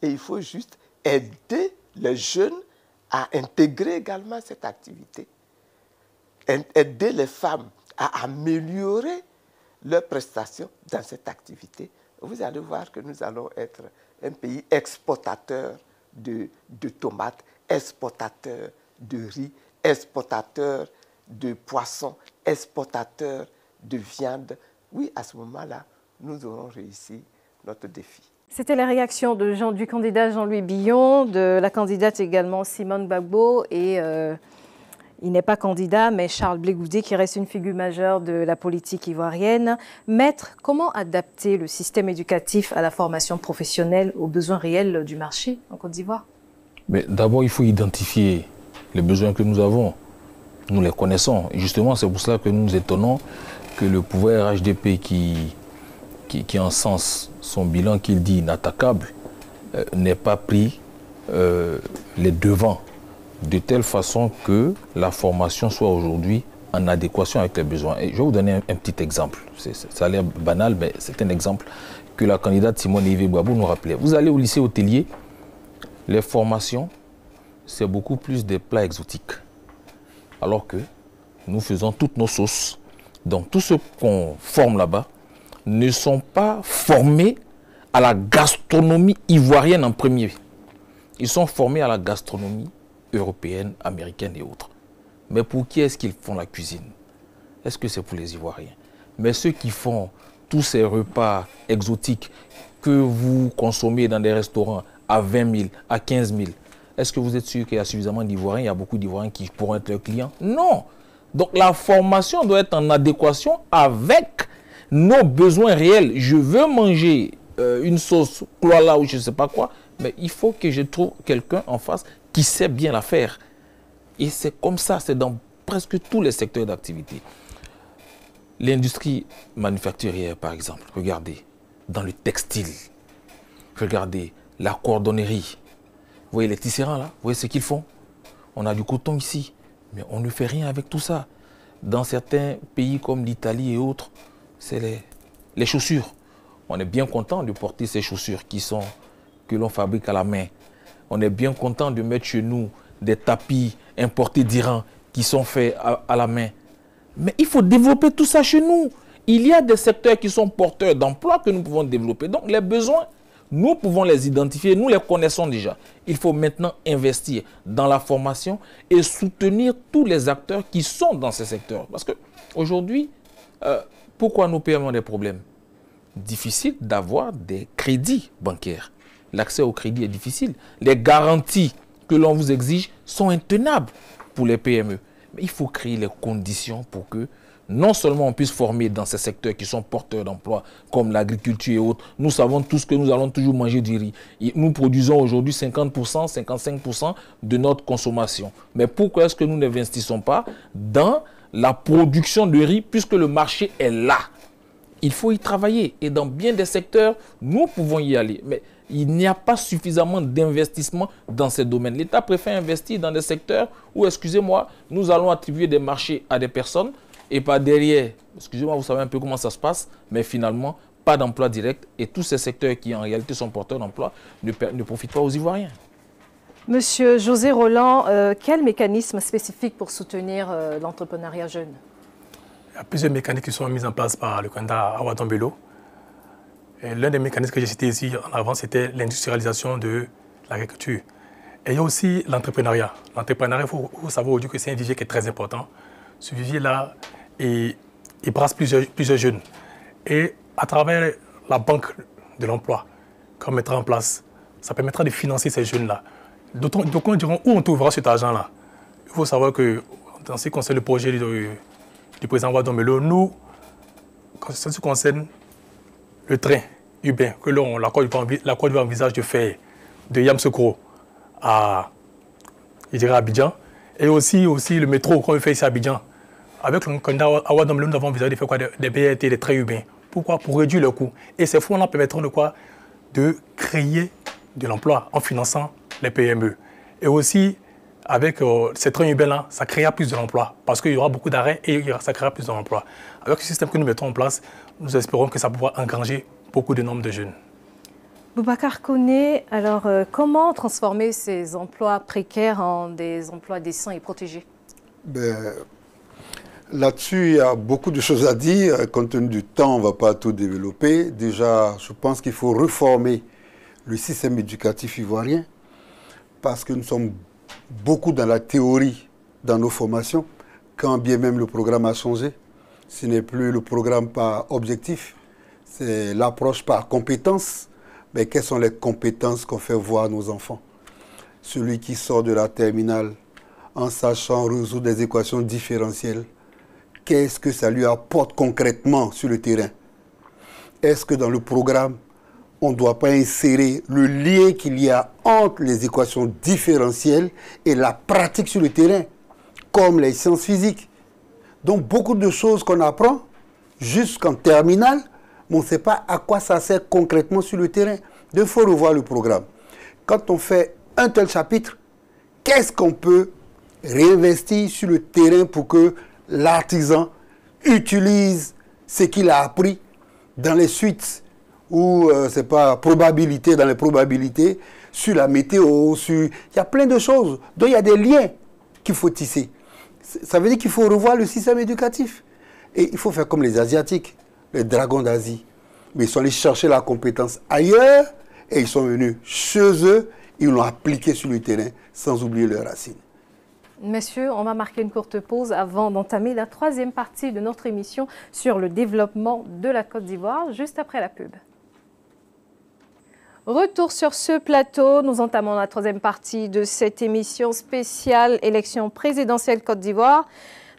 et il faut juste aider les jeunes à intégrer également cette activité. Aider les femmes à améliorer leurs prestations dans cette activité. Vous allez voir que nous allons être un pays exportateur de tomates, exportateur de riz, exportateur de poissons, exportateur de viande. Oui, à ce moment-là, nous aurons réussi notre défi. C'était la réaction du candidat Jean-Louis Billon, de la candidate également Simone Gbagbo et il n'est pas candidat, mais Charles Blé Goudé qui reste une figure majeure de la politique ivoirienne. Maître, comment adapter le système éducatif à la formation professionnelle aux besoins réels du marché en Côte d'Ivoire? Mais d'abord, il faut identifier les besoins que nous avons. Nous les connaissons. Et justement, c'est pour cela que nous nous étonnons que le pouvoir RHDP qui encense son bilan, qu'il dit inattaquable, n'ait pas pris les devants de telle façon que la formation soit aujourd'hui en adéquation avec les besoins. Et je vais vous donner un petit exemple. Ça a l'air banal, mais c'est un exemple que la candidate Simone Gbagbo nous rappelait. Vous allez au lycée hôtelier, les formations, c'est beaucoup plus des plats exotiques. Alors que nous faisons toutes nos sauces. Donc tous ceux qu'on forme là-bas ne sont pas formés à la gastronomie ivoirienne en premier. Ils sont formés à la gastronomie européenne, américaine et autres. Mais pour qui est-ce qu'ils font la cuisine? Est-ce que c'est pour les Ivoiriens? Mais ceux qui font tous ces repas exotiques que vous consommez dans des restaurants à 20 000, à 15 000, est-ce que vous êtes sûr qu'il y a suffisamment d'Ivoiriens? Il y a beaucoup d'Ivoiriens qui pourront être leurs clients? Non. Donc la formation doit être en adéquation avec nos besoins réels. Je veux manger une sauce cloala ou je ne sais pas quoi, mais il faut que je trouve quelqu'un en face qui sait bien la faire. Et c'est comme ça, c'est dans presque tous les secteurs d'activité. L'industrie manufacturière, par exemple, regardez, dans le textile, regardez, la cordonnerie. Vous voyez les tisserands là, vous voyez ce qu'ils font? On a du coton ici, mais on ne fait rien avec tout ça. Dans certains pays comme l'Italie et autres, c'est les chaussures. On est bien content de porter ces chaussures que l'on fabrique à la main. On est bien content de mettre chez nous des tapis importés d'Iran qui sont faits à la main. Mais il faut développer tout ça chez nous. Il y a des secteurs qui sont porteurs d'emplois que nous pouvons développer. Donc les besoins, nous pouvons les identifier, nous les connaissons déjà. Il faut maintenant investir dans la formation et soutenir tous les acteurs qui sont dans ces secteurs. Parce qu'aujourd'hui, pourquoi nos PME ont des problèmes? Difficile d'avoir des crédits bancaires. L'accès au crédit est difficile. Les garanties que l'on vous exige sont intenables pour les PME. Mais il faut créer les conditions pour que non seulement on puisse former dans ces secteurs qui sont porteurs d'emplois, comme l'agriculture et autres. Nous savons tous que nous allons toujours manger du riz. Et nous produisons aujourd'hui 50%, 55% de notre consommation. Mais pourquoi est-ce que nous n'investissons pas dans la production de riz puisque le marché est là? Il faut y travailler. Et dans bien des secteurs, nous pouvons y aller. Mais il n'y a pas suffisamment d'investissement dans ces domaines. L'État préfère investir dans des secteurs où, excusez-moi, nous allons attribuer des marchés à des personnes et pas derrière. Excusez-moi, vous savez un peu comment ça se passe, mais finalement, pas d'emploi direct. Et tous ces secteurs qui, en réalité, sont porteurs d'emploi ne profitent pas aux Ivoiriens. Monsieur José Roland, quel mécanisme spécifique pour soutenir l'entrepreneuriat jeune? Il y a plusieurs mécanismes qui sont mis en place par le candidat Awa Dombello. L'un des mécanismes que j'ai cité ici en avant, c'était l'industrialisation de l'agriculture. Et il y a aussi l'entrepreneuriat. L'entrepreneuriat, il faut savoir aujourd'hui que c'est un vivier qui est très important. Ce vivier-là, il brasse plusieurs jeunes. Et à travers la banque de l'emploi qu'on mettra en place, ça permettra de financer ces jeunes-là. D'aucuns diront où on trouvera cet argent-là. Il faut savoir que, dans ce qui concerne le projet du président Awa Dombello, nous, en ce qui concerne le train urbain que la Côte d'Ivoire envisage de faire de Yamoussoukro à Abidjan, et aussi le métro qu'on fait ici à Abidjan. Avec le candidat Awa Dombello, nous avons envisagé de faire quoi? Des BRT, des trains urbains. Pourquoi? Pour réduire le coût. Et ces fonds-là permettront de quoi? De créer de l'emploi en finançant les PME. Et aussi, avec ces trains urbains-là, ça créera plus de l'emploi parce qu'il y aura beaucoup d'arrêts et ça créera plus d'emplois. Avec ce système que nous mettons en place, nous espérons que ça pourra engranger beaucoup de nombre de jeunes. Boubacar Koné, alors comment transformer ces emplois précaires en des emplois décents et protégés? Là-dessus, il y a beaucoup de choses à dire. Compte tenu du temps, on ne va pas tout développer. Déjà, je pense qu'il faut reformer le système éducatif ivoirien parce que nous sommes beaucoup dans la théorie dans nos formations, quand bien même le programme a changé. Ce n'est plus le programme par objectif, c'est l'approche par compétence. mais quelles sont les compétences qu'on fait voir à nos enfants? Celui qui sort de la terminale en sachant résoudre des équations différentielles, qu'est-ce que ça lui apporte concrètement sur le terrain? Est-ce que dans le programme, on ne doit pas insérer le lien qu'il y a entre les équations différentielles et la pratique sur le terrain, comme les sciences physiques? Donc beaucoup de choses qu'on apprend jusqu'en terminale, mais on ne sait pas à quoi ça sert concrètement sur le terrain. Il faut revoir le programme. Quand on fait un tel chapitre, qu'est-ce qu'on peut réinvestir sur le terrain pour que l'artisan utilise ce qu'il a appris dans les suites ou c'est pas probabilité dans les probabilités, sur la météo, sur... Il y a plein de choses. Donc il y a des liens qu'il faut tisser. Ça veut dire qu'il faut revoir le système éducatif. Et il faut faire comme les Asiatiques, les dragons d'Asie. Mais ils sont allés chercher la compétence ailleurs et ils sont venus chez eux, ils l'ont appliqué sur le terrain sans oublier leurs racines. Messieurs, on va marquer une courte pause avant d'entamer la troisième partie de notre émission sur le développement de la Côte d'Ivoire, juste après la pub. Retour sur ce plateau, nous entamons la troisième partie de cette émission spéciale élection présidentielle Côte d'Ivoire.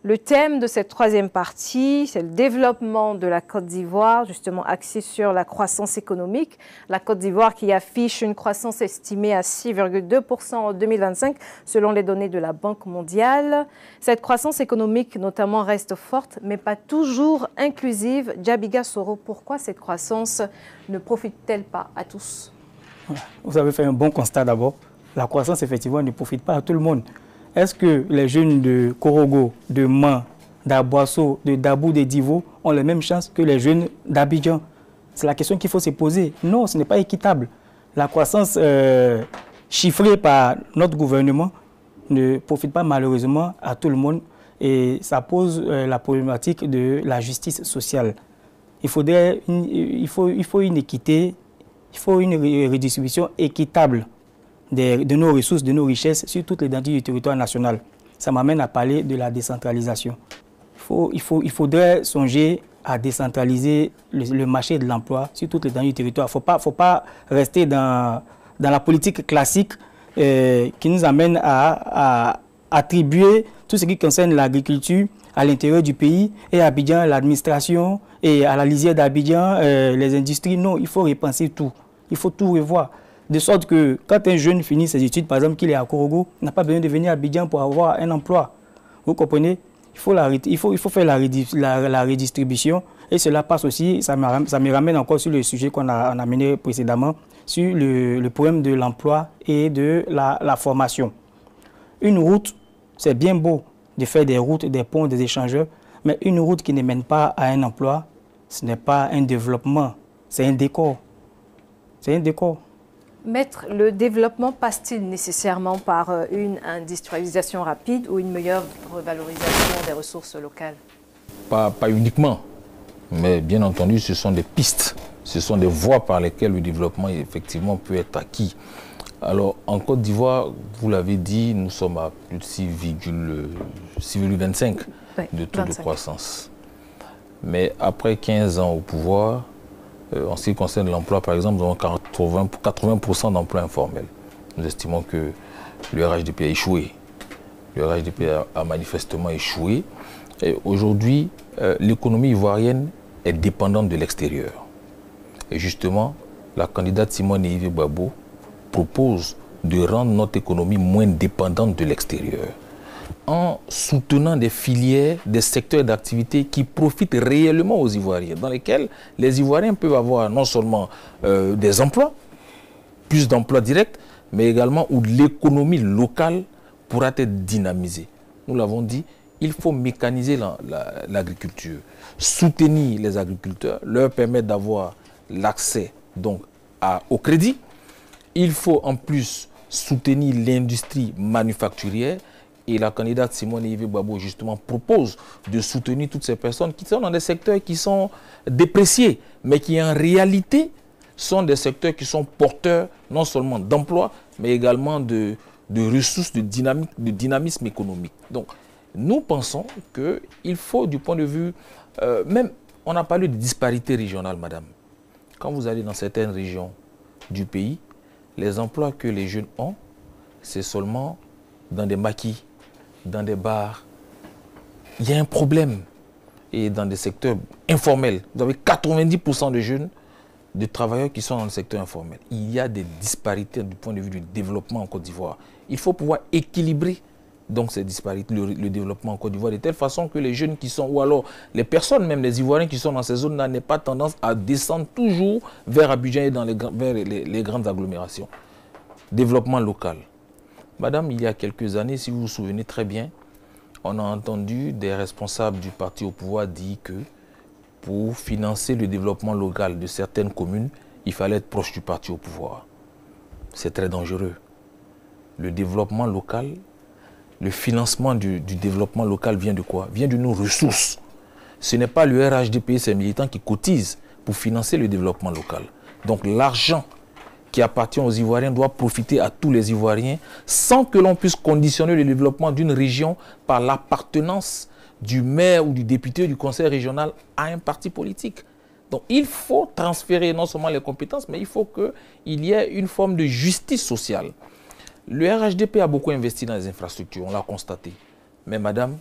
Le thème de cette troisième partie, c'est le développement de la Côte d'Ivoire, justement axé sur la croissance économique. La Côte d'Ivoire qui affiche une croissance estimée à 6,2% en 2025, selon les données de la Banque mondiale. Cette croissance économique, notamment, reste forte, mais pas toujours inclusive. Djabiga Soro, pourquoi cette croissance ne profite-t-elle pas à tous? Vous avez fait un bon constat d'abord. La croissance, effectivement, ne profite pas à tout le monde. Est-ce que les jeunes de Korogo, de Man, d'Aboasso, de Dabou, de Divo ont les mêmes chances que les jeunes d'Abidjan? C'est la question qu'il faut se poser. Non, ce n'est pas équitable. La croissance chiffrée par notre gouvernement ne profite pas malheureusement à tout le monde et ça pose la problématique de la justice sociale. Il faut une équité, il faut une redistribution équitable de nos ressources, de nos richesses sur toute l'étendue du territoire national. Ça m'amène à parler de la décentralisation. Il faudrait songer à décentraliser le marché de l'emploi sur toute l'étendue du territoire. Il ne faut pas rester dans la politique classique qui nous amène à attribuer tout ce qui concerne l'agriculture à l'intérieur du pays et à Abidjan, l'administration et à la lisière d'Abidjan, les industries. Non, il faut repenser tout. Il faut tout revoir. De sorte que quand un jeune finit ses études, par exemple qu'il est à Korogo, n'a pas besoin de venir à Abidjan pour avoir un emploi. Vous comprenez? Il faut faire la redistribution et cela passe aussi, ça me ramène encore sur le sujet qu'on a amené précédemment, sur le problème de l'emploi et de la formation. Une route, c'est bien beau de faire des routes, des ponts, des échangeurs, mais une route qui ne mène pas à un emploi, ce n'est pas un développement, c'est un décor. C'est un décor. Maître, le développement passe-t-il nécessairement par une industrialisation rapide ou une meilleure revalorisation des ressources locales? Pas uniquement, mais bien entendu, ce sont des pistes, ce sont des voies par lesquelles le développement effectivement peut être acquis. Alors, en Côte d'Ivoire, vous l'avez dit, nous sommes à plus de 6,25 de taux de croissance. Mais après 15 ans au pouvoir, en ce qui concerne l'emploi, par exemple, nous avons 80% d'emplois informels. Nous estimons que le RHDP a échoué. Le RHDP a manifestement échoué. Et aujourd'hui, l'économie ivoirienne est dépendante de l'extérieur. Et justement, la candidate Simone Yves Babo propose de rendre notre économie moins dépendante de l'extérieur, en soutenant des filières, des secteurs d'activité qui profitent réellement aux Ivoiriens, dans lesquels les Ivoiriens peuvent avoir non seulement des emplois, plus d'emplois directs, mais également où l'économie locale pourra être dynamisée. Nous l'avons dit, il faut mécaniser l'agriculture, soutenir les agriculteurs, leur permettre d'avoir l'accès donc au crédit. Il faut en plus soutenir l'industrie manufacturière. Et la candidate Simone Yves Babo, justement, propose de soutenir toutes ces personnes qui sont dans des secteurs qui sont dépréciés, mais qui en réalité sont des secteurs qui sont porteurs non seulement d'emplois, mais également de ressources, de dynamisme économique. Donc, nous pensons qu'il faut, du point de vue, même, on a parlé de disparité régionale, madame. Quand vous allez dans certaines régions, du pays, les emplois que les jeunes ont, c'est seulement dans des maquis, dans des bars. Il y a un problème. Et dans des secteurs informels, vous avez 90% de jeunes, de travailleurs qui sont dans le secteur informel. Il y a des disparités du point de vue du développement en Côte d'Ivoire. Il faut pouvoir équilibrer donc ces disparités, le développement en Côte d'Ivoire, de telle façon que les jeunes qui sont, ou alors les personnes, même les Ivoiriens qui sont dans ces zones-là, n'aient pas tendance à descendre toujours vers Abidjan et vers les grandes agglomérations. Développement local. Madame, il y a quelques années, si vous vous souvenez très bien, on a entendu des responsables du parti au pouvoir dire que pour financer le développement local de certaines communes, il fallait être proche du parti au pouvoir. C'est très dangereux. Le développement local, le financement du développement local vient de quoi? Vient de nos ressources. Ce n'est pas le RHDP et ses militants qui cotisent pour financer le développement local. Donc l'argent qui appartient aux Ivoiriens doit profiter à tous les Ivoiriens sans que l'on puisse conditionner le développement d'une région par l'appartenance du maire ou du député ou du conseil régional à un parti politique. Donc il faut transférer non seulement les compétences, mais il faut qu'il y ait une forme de justice sociale. Le RHDP a beaucoup investi dans les infrastructures, on l'a constaté. Mais madame,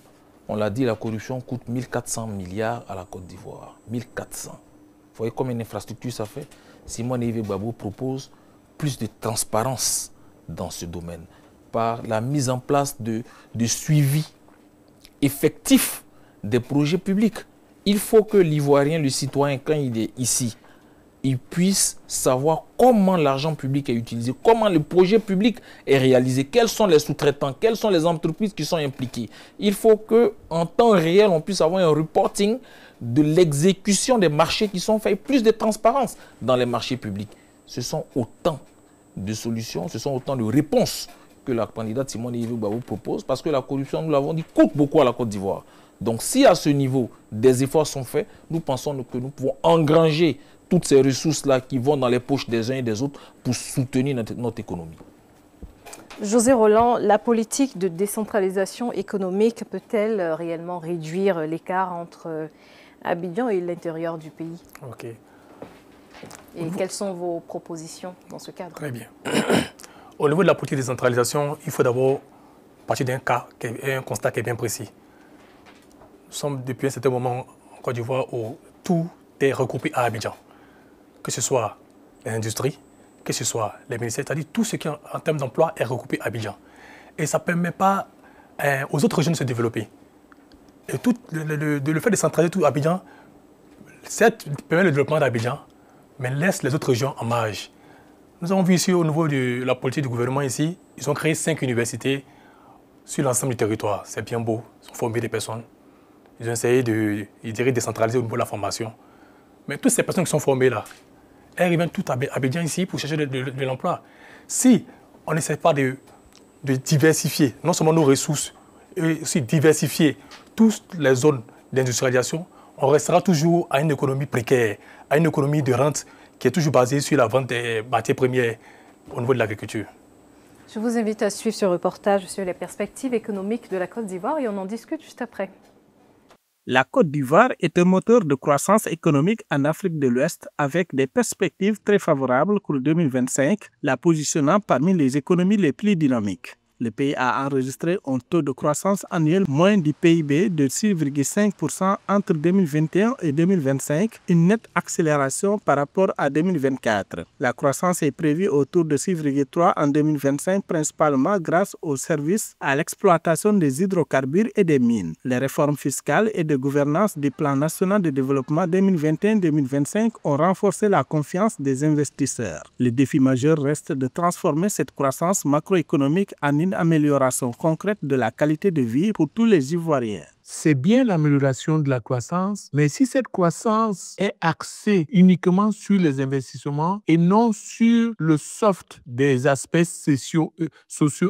on l'a dit, la corruption coûte 1400 milliards à la Côte d'Ivoire. 1400. Vous voyez combien d'infrastructures ça fait? Simone Yves Gbagbo propose plus de transparence dans ce domaine par la mise en place de suivi effectif des projets publics. Il faut que l'Ivoirien, le citoyen, quand il est ici, il puisse savoir comment l'argent public est utilisé, comment le projet public est réalisé, quels sont les sous-traitants, quelles sont les entreprises qui sont impliquées. Il faut qu'en temps réel, on puisse avoir un reporting de l'exécution des marchés qui sont faits, plus de transparence dans les marchés publics. Ce sont autant de solutions, ce sont autant de réponses que la candidate Simone Yves Gbagbo propose, parce que la corruption, nous l'avons dit, coûte beaucoup à la Côte d'Ivoire. Donc si à ce niveau, des efforts sont faits, nous pensons que nous pouvons engranger toutes ces ressources-là qui vont dans les poches des uns et des autres pour soutenir notre économie. José Roland, la politique de décentralisation économique peut-elle réellement réduire l'écart entre Abidjan et l'intérieur du pays? Ok. Et quelles sont vos propositions dans ce cadre? Très bien. Au niveau de la politique de décentralisation, il faut d'abord partir d'un cas, un constat qui est bien précis. Nous sommes depuis un certain moment en Côte d'Ivoire où tout est regroupé à Abidjan. Que ce soit l'industrie, que ce soit les ministères, c'est-à-dire tout ce qui en termes d'emploi est regroupé à Abidjan. Et ça ne permet pas aux autres régions de se développer. Et le fait de centraliser tout à Abidjan, certes, permet le développement d'Abidjan, mais laisse les autres régions en marge. Nous avons vu ici au niveau de la politique du gouvernement ici, ils ont créé 5 universités sur l'ensemble du territoire. C'est bien beau, ils ont formé des personnes. Ils ont essayé de décentraliser au niveau de la formation. Mais toutes ces personnes qui sont formées là, elles reviennent toutes à Abidjan ici pour chercher de l'emploi. Si on n'essaie pas de diversifier, non seulement nos ressources, et aussi diversifier toutes les zones d'industrialisation, on restera toujours à une économie précaire, à une économie de rente qui est toujours basée sur la vente des matières premières au niveau de l'agriculture. Je vous invite à suivre ce reportage sur les perspectives économiques de la Côte d'Ivoire et on en discute juste après. La Côte d'Ivoire est un moteur de croissance économique en Afrique de l'Ouest avec des perspectives très favorables pour 2025, la positionnant parmi les économies les plus dynamiques. Le pays a enregistré un taux de croissance annuel moyen du PIB de 6,5% entre 2021 et 2025, une nette accélération par rapport à 2024. La croissance est prévue autour de 6,3% en 2025, principalement grâce aux services à l'exploitation des hydrocarbures et des mines. Les réformes fiscales et de gouvernance du Plan national de développement 2021-2025 ont renforcé la confiance des investisseurs. Le défi majeur reste de transformer cette croissance macroéconomique en une amélioration concrète de la qualité de vie pour tous les Ivoiriens. C'est bien l'amélioration de la croissance, mais si cette croissance est axée uniquement sur les investissements et non sur le soft des aspects sociaux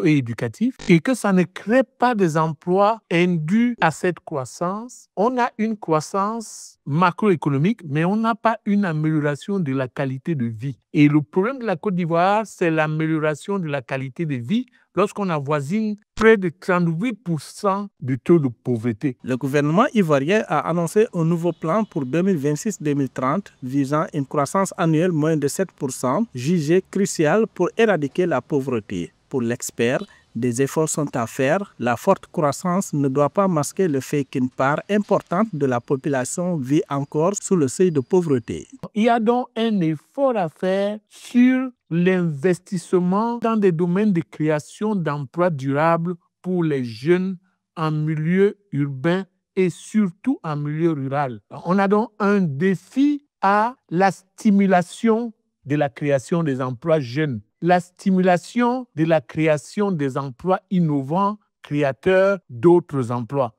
et éducatifs, et que ça ne crée pas des emplois induits à cette croissance, on a une croissance macroéconomique, mais on n'a pas une amélioration de la qualité de vie. Et le problème de la Côte d'Ivoire, c'est l'amélioration de la qualité de vie lorsqu'on avoisine près de 38% du taux de pauvreté. Le gouvernement ivoirien a annoncé un nouveau plan pour 2026-2030 visant une croissance annuelle moins de 7%, jugé crucial pour éradiquer la pauvreté. Pour l'expert, des efforts sont à faire. La forte croissance ne doit pas masquer le fait qu'une part importante de la population vit encore sous le seuil de pauvreté. Il y a donc un effort à faire sur l'investissement dans des domaines de création d'emplois durables pour les jeunes en milieu urbain et surtout en milieu rural. On a donc un défi à la stimulation de la création des emplois jeunes, la stimulation de la création des emplois innovants, créateurs d'autres emplois.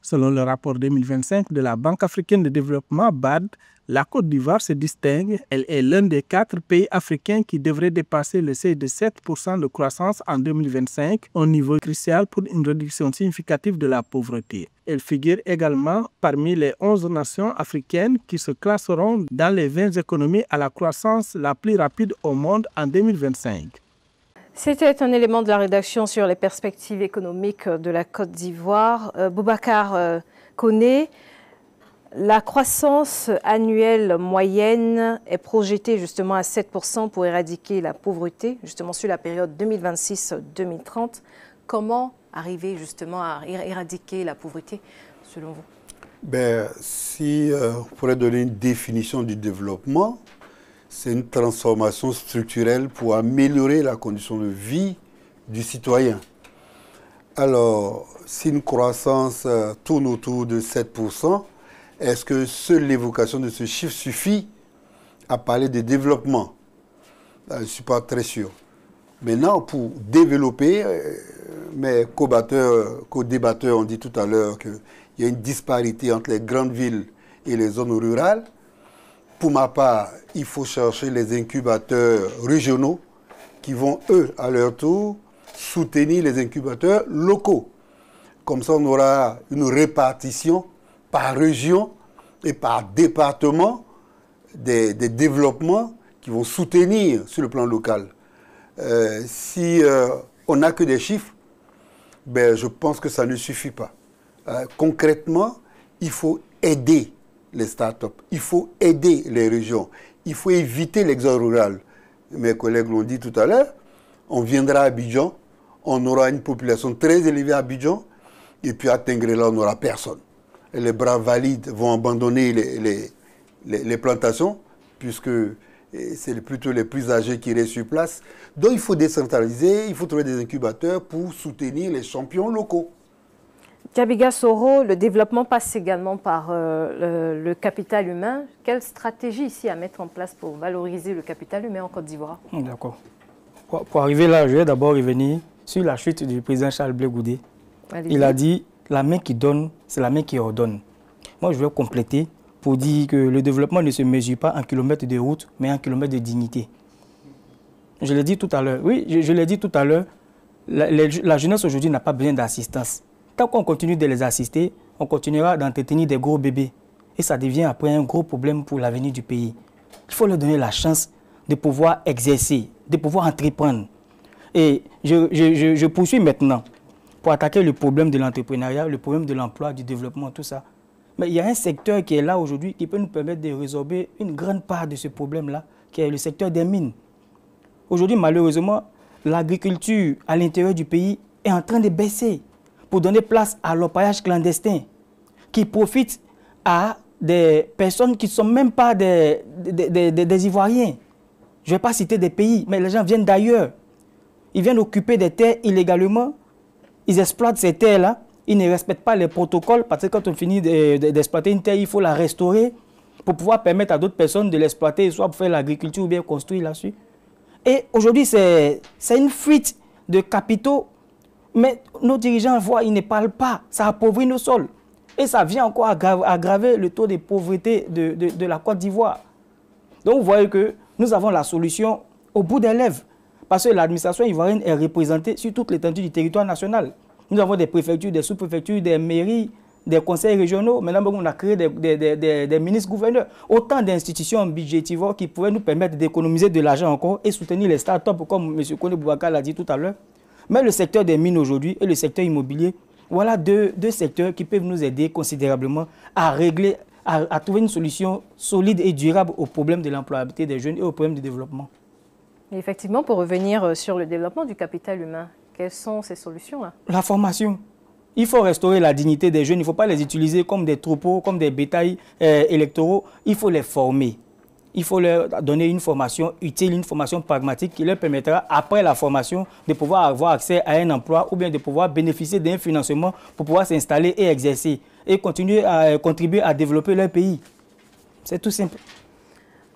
Selon le rapport 2025 de la Banque africaine de développement BAD, la Côte d'Ivoire se distingue. Elle est l'un des 4 pays africains qui devrait dépasser le seuil de 7% de croissance en 2025, un niveau crucial pour une réduction significative de la pauvreté. Elle figure également parmi les 11 nations africaines qui se classeront dans les 20 économies à la croissance la plus rapide au monde en 2025. C'était un élément de la rédaction sur les perspectives économiques de la Côte d'Ivoire. Boubacar Koné, la croissance annuelle moyenne est projetée justement à 7% pour éradiquer la pauvreté, justement sur la période 2026-2030. Comment arriver justement à éradiquer la pauvreté, selon vous? Si on pourrait donner une définition du développement, c'est une transformation structurelle pour améliorer la condition de vie du citoyen. Alors, si une croissance tourne autour de 7%, est-ce que seule l'évocation de ce chiffre suffit à parler de développement? Je ne suis pas très sûr. Maintenant, pour développer, mes co-débatteurs ont dit tout à l'heure qu'il y a une disparité entre les grandes villes et les zones rurales. Pour ma part, il faut chercher les incubateurs régionaux qui vont, eux, à leur tour, soutenir les incubateurs locaux. Comme ça, on aura une répartition par région et par département des développements qui vont soutenir sur le plan local. Si on n'a que des chiffres, je pense que ça ne suffit pas. Concrètement, il faut aider les startups, il faut aider les régions, il faut éviter l'exode rural. Mes collègues l'ont dit tout à l'heure, on viendra à Abidjan, on aura une population très élevée à Abidjan, et puis à Tengrela, on n'aura personne. Et les bras valides vont abandonner les plantations, puisque c'est plutôt les plus âgés qui restent sur place. Donc il faut décentraliser, il faut trouver des incubateurs pour soutenir les champions locaux. Diabiga Soro, le développement passe également par le capital humain. Quelle stratégie ici à mettre en place pour valoriser le capital humain en Côte d'Ivoire? D'accord. Pour arriver là, je vais d'abord revenir sur la chute du président Charles Blé Goudé. Il a dit « la main qui donne, c'est la main qui ordonne ». Moi, je vais compléter pour dire que le développement ne se mesure pas en kilomètres de route, mais en kilomètres de dignité. Je l'ai dit tout à l'heure. Oui, je l'ai dit tout à l'heure. La jeunesse aujourd'hui n'a pas besoin d'assistance. Tant qu'on continue de les assister, on continuera d'entretenir des gros bébés. Et ça devient après un gros problème pour l'avenir du pays. Il faut leur donner la chance de pouvoir exercer, de pouvoir entreprendre. Et je poursuis maintenant pour attaquer le problème de l'entrepreneuriat, le problème de l'emploi, du développement, tout ça. Mais il y a un secteur qui est là aujourd'hui qui peut nous permettre de résorber une grande part de ce problème-là, qui est le secteur des mines. Aujourd'hui, malheureusement, l'agriculture à l'intérieur du pays est en train de baisser pour donner place à l'orpaillage clandestin qui profite à des personnes qui ne sont même pas des Ivoiriens. Je ne vais pas citer des pays, mais les gens viennent d'ailleurs. Ils viennent occuper des terres illégalement. Ils exploitent ces terres-là. Ils ne respectent pas les protocoles parce que quand on finit d'exploiter une terre, il faut la restaurer pour pouvoir permettre à d'autres personnes de l'exploiter, soit pour faire l'agriculture ou bien construire là-dessus. Et aujourd'hui, c'est une fuite de capitaux. Mais nos dirigeants voient, ils ne parlent pas. Ça appauvrit nos sols. Et ça vient encore aggraver le taux de pauvreté de la Côte d'Ivoire. Donc vous voyez que nous avons la solution au bout des lèvres. Parce que l'administration ivoirienne est représentée sur toute l'étendue du territoire national. Nous avons des préfectures, des sous-préfectures, des mairies, des conseils régionaux. Maintenant, on a créé des ministres-gouverneurs. Autant d'institutions budgétivores qui pouvaient nous permettre d'économiser de l'argent encore et soutenir les start-up, comme M. Koné Boubacar l'a dit tout à l'heure. Mais le secteur des mines aujourd'hui et le secteur immobilier, voilà deux secteurs qui peuvent nous aider considérablement à régler, à trouver une solution solide et durable aux problèmes de l'employabilité des jeunes et aux problèmes du développement. Et effectivement, pour revenir sur le développement du capital humain, quelles sont ces solutions-là? La formation. Il faut restaurer la dignité des jeunes. Il ne faut pas les utiliser comme des troupeaux, comme des bétails électoraux. Il faut les former. Il faut leur donner une formation utile, une formation pragmatique qui leur permettra, après la formation, de pouvoir avoir accès à un emploi ou bien de pouvoir bénéficier d'un financement pour pouvoir s'installer et exercer et continuer à contribuer à développer leur pays. C'est tout simple.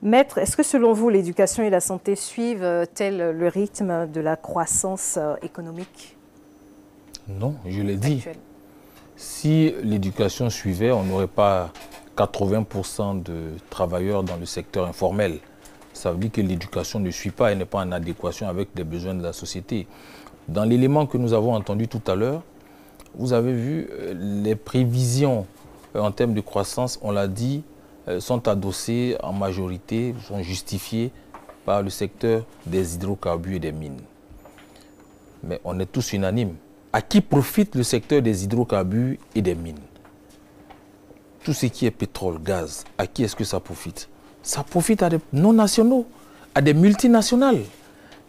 Maître, est-ce que selon vous, l'éducation et la santé suivent-elles le rythme de la croissance économique? Non, je l'ai dit. Si l'éducation suivait, on n'aurait pas 80% de travailleurs dans le secteur informel. Ça veut dire que l'éducation ne suit pas et n'est pas en adéquation avec les besoins de la société. Dans l'élément que nous avons entendu tout à l'heure, vous avez vu les prévisions en termes de croissance, on l'a dit, sont adossées en majorité, sont justifiées par le secteur des hydrocarbures et des mines. Mais on est tous unanimes. À qui profite le secteur des hydrocarbures et des mines? Tout ce qui est pétrole, gaz, à qui est-ce que ça profite? Ça profite à des non-nationaux, à des multinationales.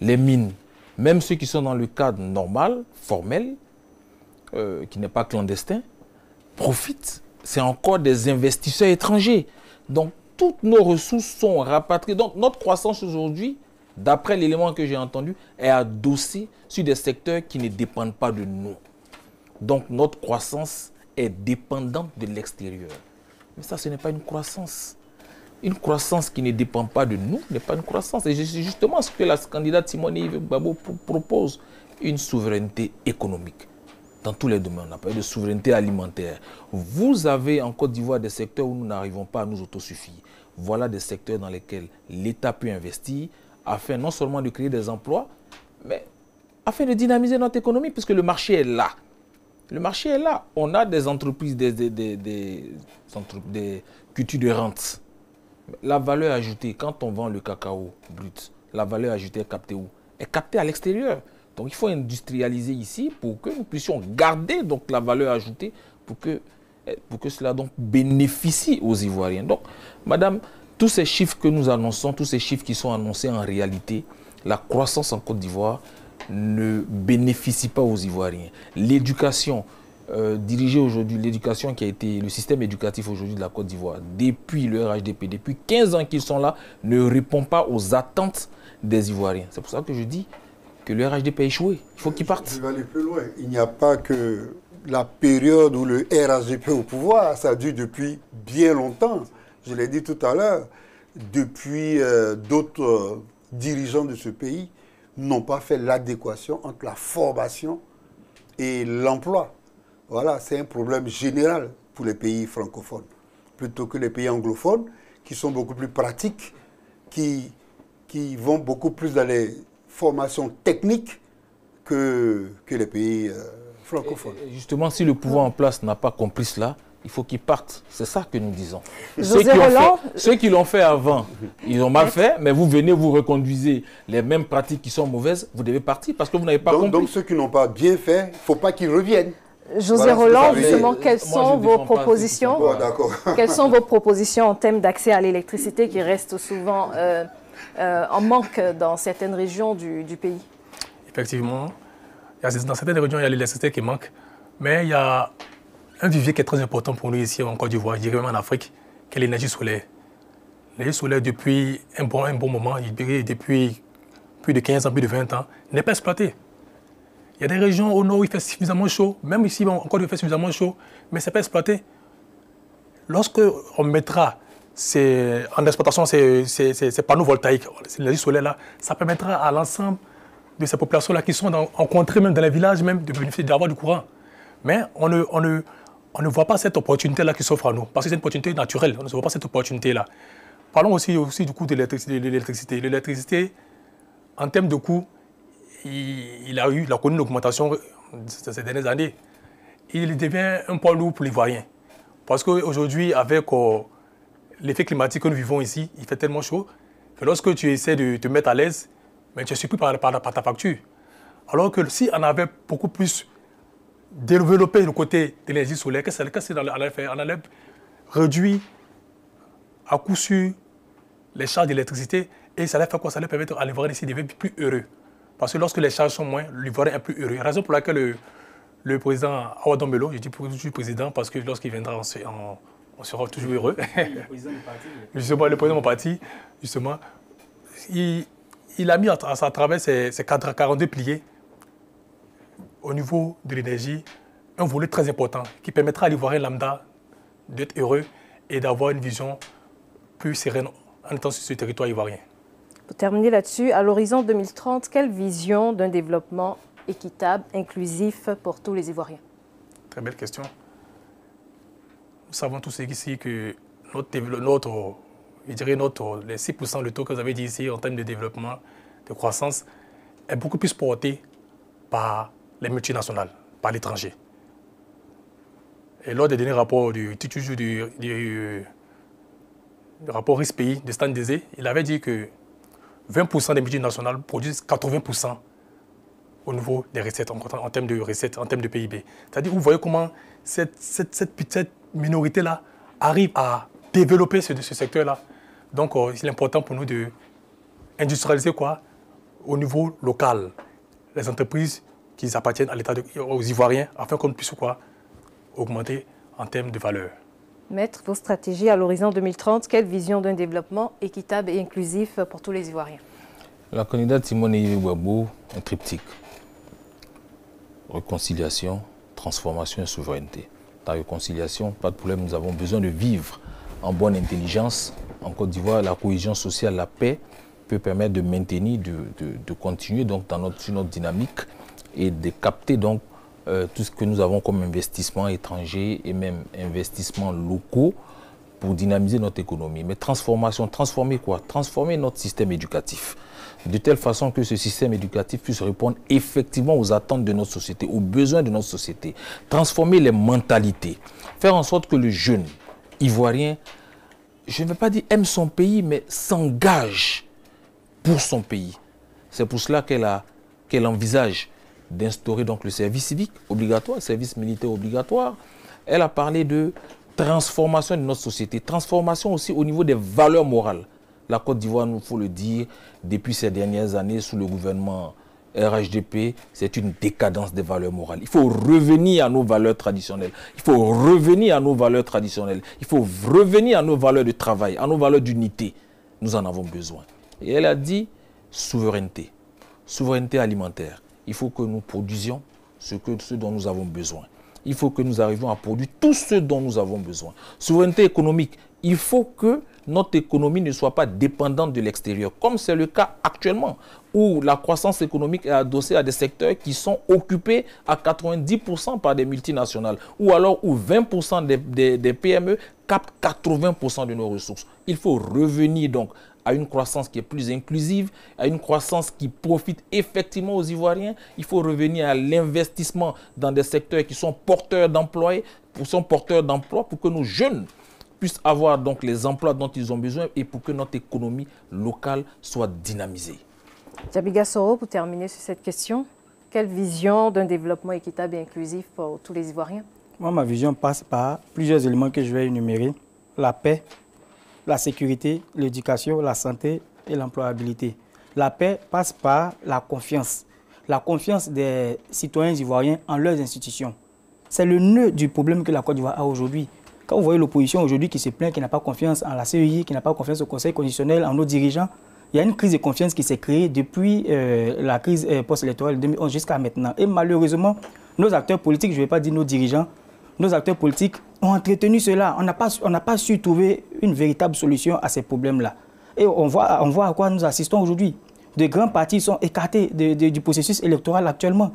Les mines, même ceux qui sont dans le cadre normal, formel, qui n'est pas clandestin, profitent. C'est encore des investisseurs étrangers. Donc, toutes nos ressources sont rapatriées. Donc, notre croissance aujourd'hui, d'après l'élément que j'ai entendu, est adossée sur des secteurs qui ne dépendent pas de nous. Donc, notre croissance est dépendante de l'extérieur. Mais ça, ce n'est pas une croissance. Une croissance qui ne dépend pas de nous n'est pas une croissance. Et c'est justement ce que la candidate Simone Gbagbo propose, une souveraineté économique. Dans tous les domaines, on a parlé de souveraineté alimentaire. Vous avez en Côte d'Ivoire des secteurs où nous n'arrivons pas à nous autosuffire. Voilà des secteurs dans lesquels l'État peut investir afin non seulement de créer des emplois, mais afin de dynamiser notre économie, puisque le marché est là. Le marché est là. On a des entreprises, des cultures de rente. La valeur ajoutée, quand on vend le cacao brut, la valeur ajoutée est captée où? Est captée à l'extérieur. Donc il faut industrialiser ici pour que nous puissions garder donc, la valeur ajoutée pour que cela donc, bénéficie aux Ivoiriens. Donc, madame, tous ces chiffres que nous annonçons, tous ces chiffres qui sont annoncés en réalité, la croissance en Côte d'Ivoire ne bénéficie pas aux Ivoiriens. L'éducation dirigée aujourd'hui, l'éducation qui a été, le système éducatif aujourd'hui de la Côte d'Ivoire, depuis le RHDP, depuis 15 ans qu'ils sont là, ne répond pas aux attentes des Ivoiriens. C'est pour ça que je dis que le RHDP a échoué. Il faut qu'il parte. Je vais aller plus loin. Il n'y a pas que la période où le RHDP est au pouvoir, ça dure depuis bien longtemps. Je l'ai dit tout à l'heure, depuis d'autres dirigeants de ce pays n'ont pas fait l'adéquation entre la formation et l'emploi. Voilà, c'est un problème général pour les pays francophones, plutôt que les pays anglophones, qui sont beaucoup plus pratiques, qui vont beaucoup plus dans les formations techniques que les pays francophones. Et justement, si le pouvoir en place n'a pas compris cela, il faut qu'ils partent. C'est ça que nous disons. Ceux qui l'ont fait avant, ils ont mal fait, mais vous venez, vous reconduisez les mêmes pratiques qui sont mauvaises, vous devez partir parce que vous n'avez pas compris. Donc ceux qui n'ont pas bien fait, il ne faut pas qu'ils reviennent. José Roland, justement, quelles sont vos propositions? Quelles sont vos propositions en termes d'accès à l'électricité qui reste souvent en manque dans certaines régions du pays? Effectivement, dans certaines régions, il y a l'électricité qui manque, mais il y a un vivier qui est très important pour nous ici en Côte d'Ivoire, je dirais même en Afrique, qui est l'énergie solaire. L'énergie solaire, depuis un bon moment, depuis plus de 15 ans, plus de 20 ans, n'est pas exploitée. Il y a des régions au nord où il fait suffisamment chaud, même ici encore il fait suffisamment chaud, mais ce n'est pas exploité. Lorsque on mettra en exploitation ces panneaux voltaïques, l'énergie solaire là, ça permettra à l'ensemble de ces populations-là qui sont en contrée, même dans les villages, même de bénéficier d'avoir du courant. Mais on ne voit pas cette opportunité-là qui s'offre à nous, parce que c'est une opportunité naturelle, on ne voit pas cette opportunité-là. Parlons aussi du coût de l'électricité. L'électricité, en termes de coût, il a connu une augmentation ces dernières années. Il devient un poids lourd pour les Ivoiriens. Parce qu'aujourd'hui, avec l'effet climatique que nous vivons ici, il fait tellement chaud que lorsque tu essaies de te mettre à l'aise, mais tu es surpris par ta facture. Alors que si on avait beaucoup plus développé le côté de l'énergie solaire, qu'est-ce qu'on allait faire? On allait réduire à coup sûr les charges d'électricité et ça allait faire quoi? Ça allait permettre à l'Ivoirien ici de devenir plus heureux. Parce que lorsque les charges sont moins, l'Ivoirien est plus heureux. Raison pour laquelle le président Awadon Bello, je dis toujours président parce que lorsqu'il viendra, on sera toujours heureux. Le président du parti. Justement, le président de mon parti, justement, il a mis à travers ses 42 piliers au niveau de l'énergie un volet très important qui permettra à l'Ivoirien lambda d'être heureux et d'avoir une vision plus sereine en étant sur ce territoire ivoirien. Pour terminer là-dessus, à l'horizon 2030, quelle vision d'un développement équitable, inclusif pour tous les Ivoiriens? Très belle question. Nous savons tous ici que les 6% le taux que vous avez dit ici en termes de développement, de croissance, est beaucoup plus porté par les multinationales, par l'étranger. Et lors des derniers rapports du rapport risque-pays de Stan Désé, il avait dit que 20% des multinationales produisent 80% au niveau des recettes, en termes de recettes, en termes de PIB. C'est-à-dire, vous voyez comment cette minorité-là arrive à développer ce secteur-là. Donc, il est important pour nous d'industrialiser quoi au niveau local, les entreprises qui appartiennent à l'État, aux Ivoiriens, afin qu'on puisse quoi augmenter en termes de valeur. Maître, vos stratégies à l'horizon 2030, quelle vision d'un développement équitable et inclusif pour tous les Ivoiriens? La candidate Simone Iwabo, un triptyque. Réconciliation, transformation et souveraineté. Dans la réconciliation, pas de problème, nous avons besoin de vivre en bonne intelligence. En Côte d'Ivoire, la cohésion sociale, la paix peut permettre de maintenir, de continuer donc, sur notre dynamique et de capter donc, tout ce que nous avons comme investissement étranger et même investissements locaux pour dynamiser notre économie. Mais transformation, transformer quoi? Transformer notre système éducatif. De telle façon que ce système éducatif puisse répondre effectivement aux attentes de notre société, aux besoins de notre société. Transformer les mentalités. Faire en sorte que le jeune ivoirien, je ne vais pas dire aime son pays, mais s'engage pour son pays. C'est pour cela qu'elle envisage d'instaurer donc le service civique obligatoire, le service militaire obligatoire. Elle a parlé de transformation de notre société, transformation aussi au niveau des valeurs morales. La Côte d'Ivoire, il faut le dire, depuis ces dernières années, sous le gouvernement RHDP, c'est une décadence des valeurs morales. Il faut revenir à nos valeurs traditionnelles. Il faut revenir à nos valeurs traditionnelles. Il faut revenir à nos valeurs de travail, à nos valeurs d'unité. Nous en avons besoin. Et elle a dit souveraineté, souveraineté alimentaire. Il faut que nous produisions ce dont nous avons besoin. Il faut que nous arrivions à produire tout ce dont nous avons besoin. Souveraineté économique, il faut que notre économie ne soit pas dépendante de l'extérieur, comme c'est le cas actuellement, où la croissance économique est adossée à des secteurs qui sont occupés à 90% par des multinationales, ou alors où 20% des PME captent 80% de nos ressources. Il faut revenir donc à une croissance qui est plus inclusive, à une croissance qui profite effectivement aux Ivoiriens. Il faut revenir à l'investissement dans des secteurs qui sont porteurs d'emplois, pour que nos jeunes puissent avoir donc les emplois dont ils ont besoin et pour que notre économie locale soit dynamisée. Djabiga Soro, pour terminer sur cette question, quelle vision d'un développement équitable et inclusif pour tous les Ivoiriens? Moi, ma vision passe par plusieurs éléments que je vais énumérer. La paix, la sécurité, l'éducation, la santé et l'employabilité. La paix passe par la confiance des citoyens ivoiriens en leurs institutions. C'est le nœud du problème que la Côte d'Ivoire a aujourd'hui. Quand vous voyez l'opposition aujourd'hui qui se plaint, qui n'a pas confiance en la CEI, qui n'a pas confiance au Conseil constitutionnel, en nos dirigeants, il y a une crise de confiance qui s'est créée depuis la crise post-électorale de 2011 jusqu'à maintenant. Et malheureusement, nos acteurs politiques, je ne vais pas dire nos dirigeants, nos acteurs politiques ont entretenu cela. On n'a pas su trouver une véritable solution à ces problèmes-là. Et on voit à quoi nous assistons aujourd'hui. De grands partis sont écartés du processus électoral actuellement.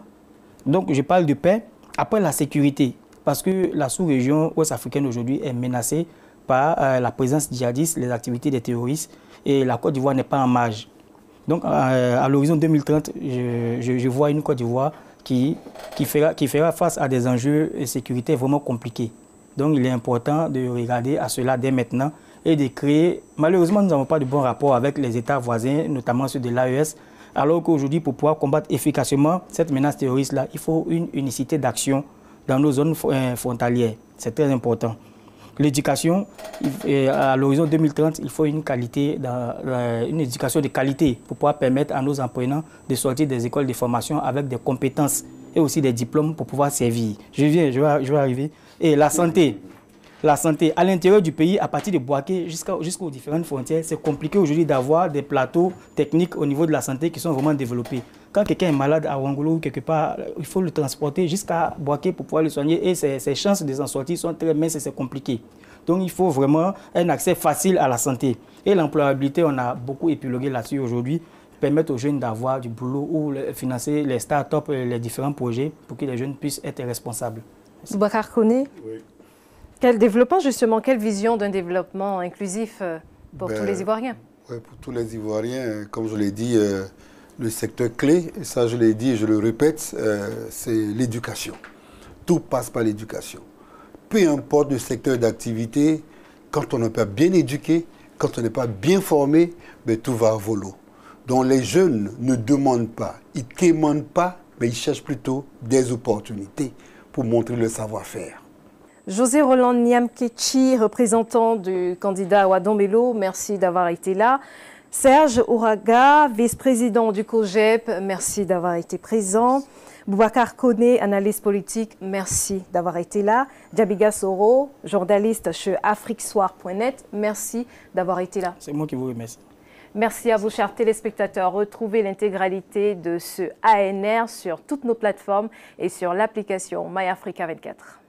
Donc je parle de paix. Après la sécurité, parce que la sous-région ouest-africaine aujourd'hui est menacée par la présence djihadiste, les activités des terroristes, et la Côte d'Ivoire n'est pas en marge. Donc à l'horizon 2030, je vois une Côte d'Ivoire qui fera face à des enjeux de sécurité vraiment compliqués. Donc il est important de regarder à cela dès maintenant et de créer... Malheureusement, nous n'avons pas de bon rapport avec les États voisins, notamment ceux de l'AES, Alors qu'aujourd'hui, pour pouvoir combattre efficacement cette menace terroriste-là, il faut une unicité d'action dans nos zones frontalières. C'est très important. L'éducation, à l'horizon 2030, il faut une éducation de qualité pour pouvoir permettre à nos apprenants de sortir des écoles de formation avec des compétences et aussi des diplômes pour pouvoir servir. Je vais arriver. Et la santé. La santé, à l'intérieur du pays, à partir de Bouaké jusqu'aux différentes frontières, c'est compliqué aujourd'hui d'avoir des plateaux techniques au niveau de la santé qui sont vraiment développés. Quand quelqu'un est malade à Ouangolo ou quelque part, il faut le transporter jusqu'à Bouaké pour pouvoir le soigner et ses chances de s'en sortir sont très minces et c'est compliqué. Donc il faut vraiment un accès facile à la santé. Et l'employabilité, on a beaucoup épilogué là-dessus aujourd'hui, permettre aux jeunes d'avoir du boulot ou financer les start-up et les différents projets pour que les jeunes puissent être responsables. Boubacar Koné, oui. Quel développement justement, quelle vision d'un développement inclusif pour tous les Ivoiriens? Oui, pour tous les Ivoiriens, comme je l'ai dit, le secteur clé, et ça je l'ai dit et je le répète, c'est l'éducation. Tout passe par l'éducation. Peu importe le secteur d'activité, quand on n'est pas bien éduqué, quand on n'est pas bien formé, ben, tout va à volo. Donc les jeunes ne demandent pas, ils ne témoignent pas, mais ils cherchent plutôt des opportunités pour montrer le savoir-faire. José Roland Niamkechi, représentant du candidat Wadon Bello, merci d'avoir été là. Serge Ouraga, vice-président du COGEP, merci d'avoir été présent. Boubacar Koné, analyste politique, merci d'avoir été là. Diabiga Soro, journaliste chez afriquesoir.net, merci d'avoir été là. C'est moi qui vous remercie. Merci à vous, chers téléspectateurs. Retrouvez l'intégralité de ce ANR sur toutes nos plateformes et sur l'application MyAfrica 24.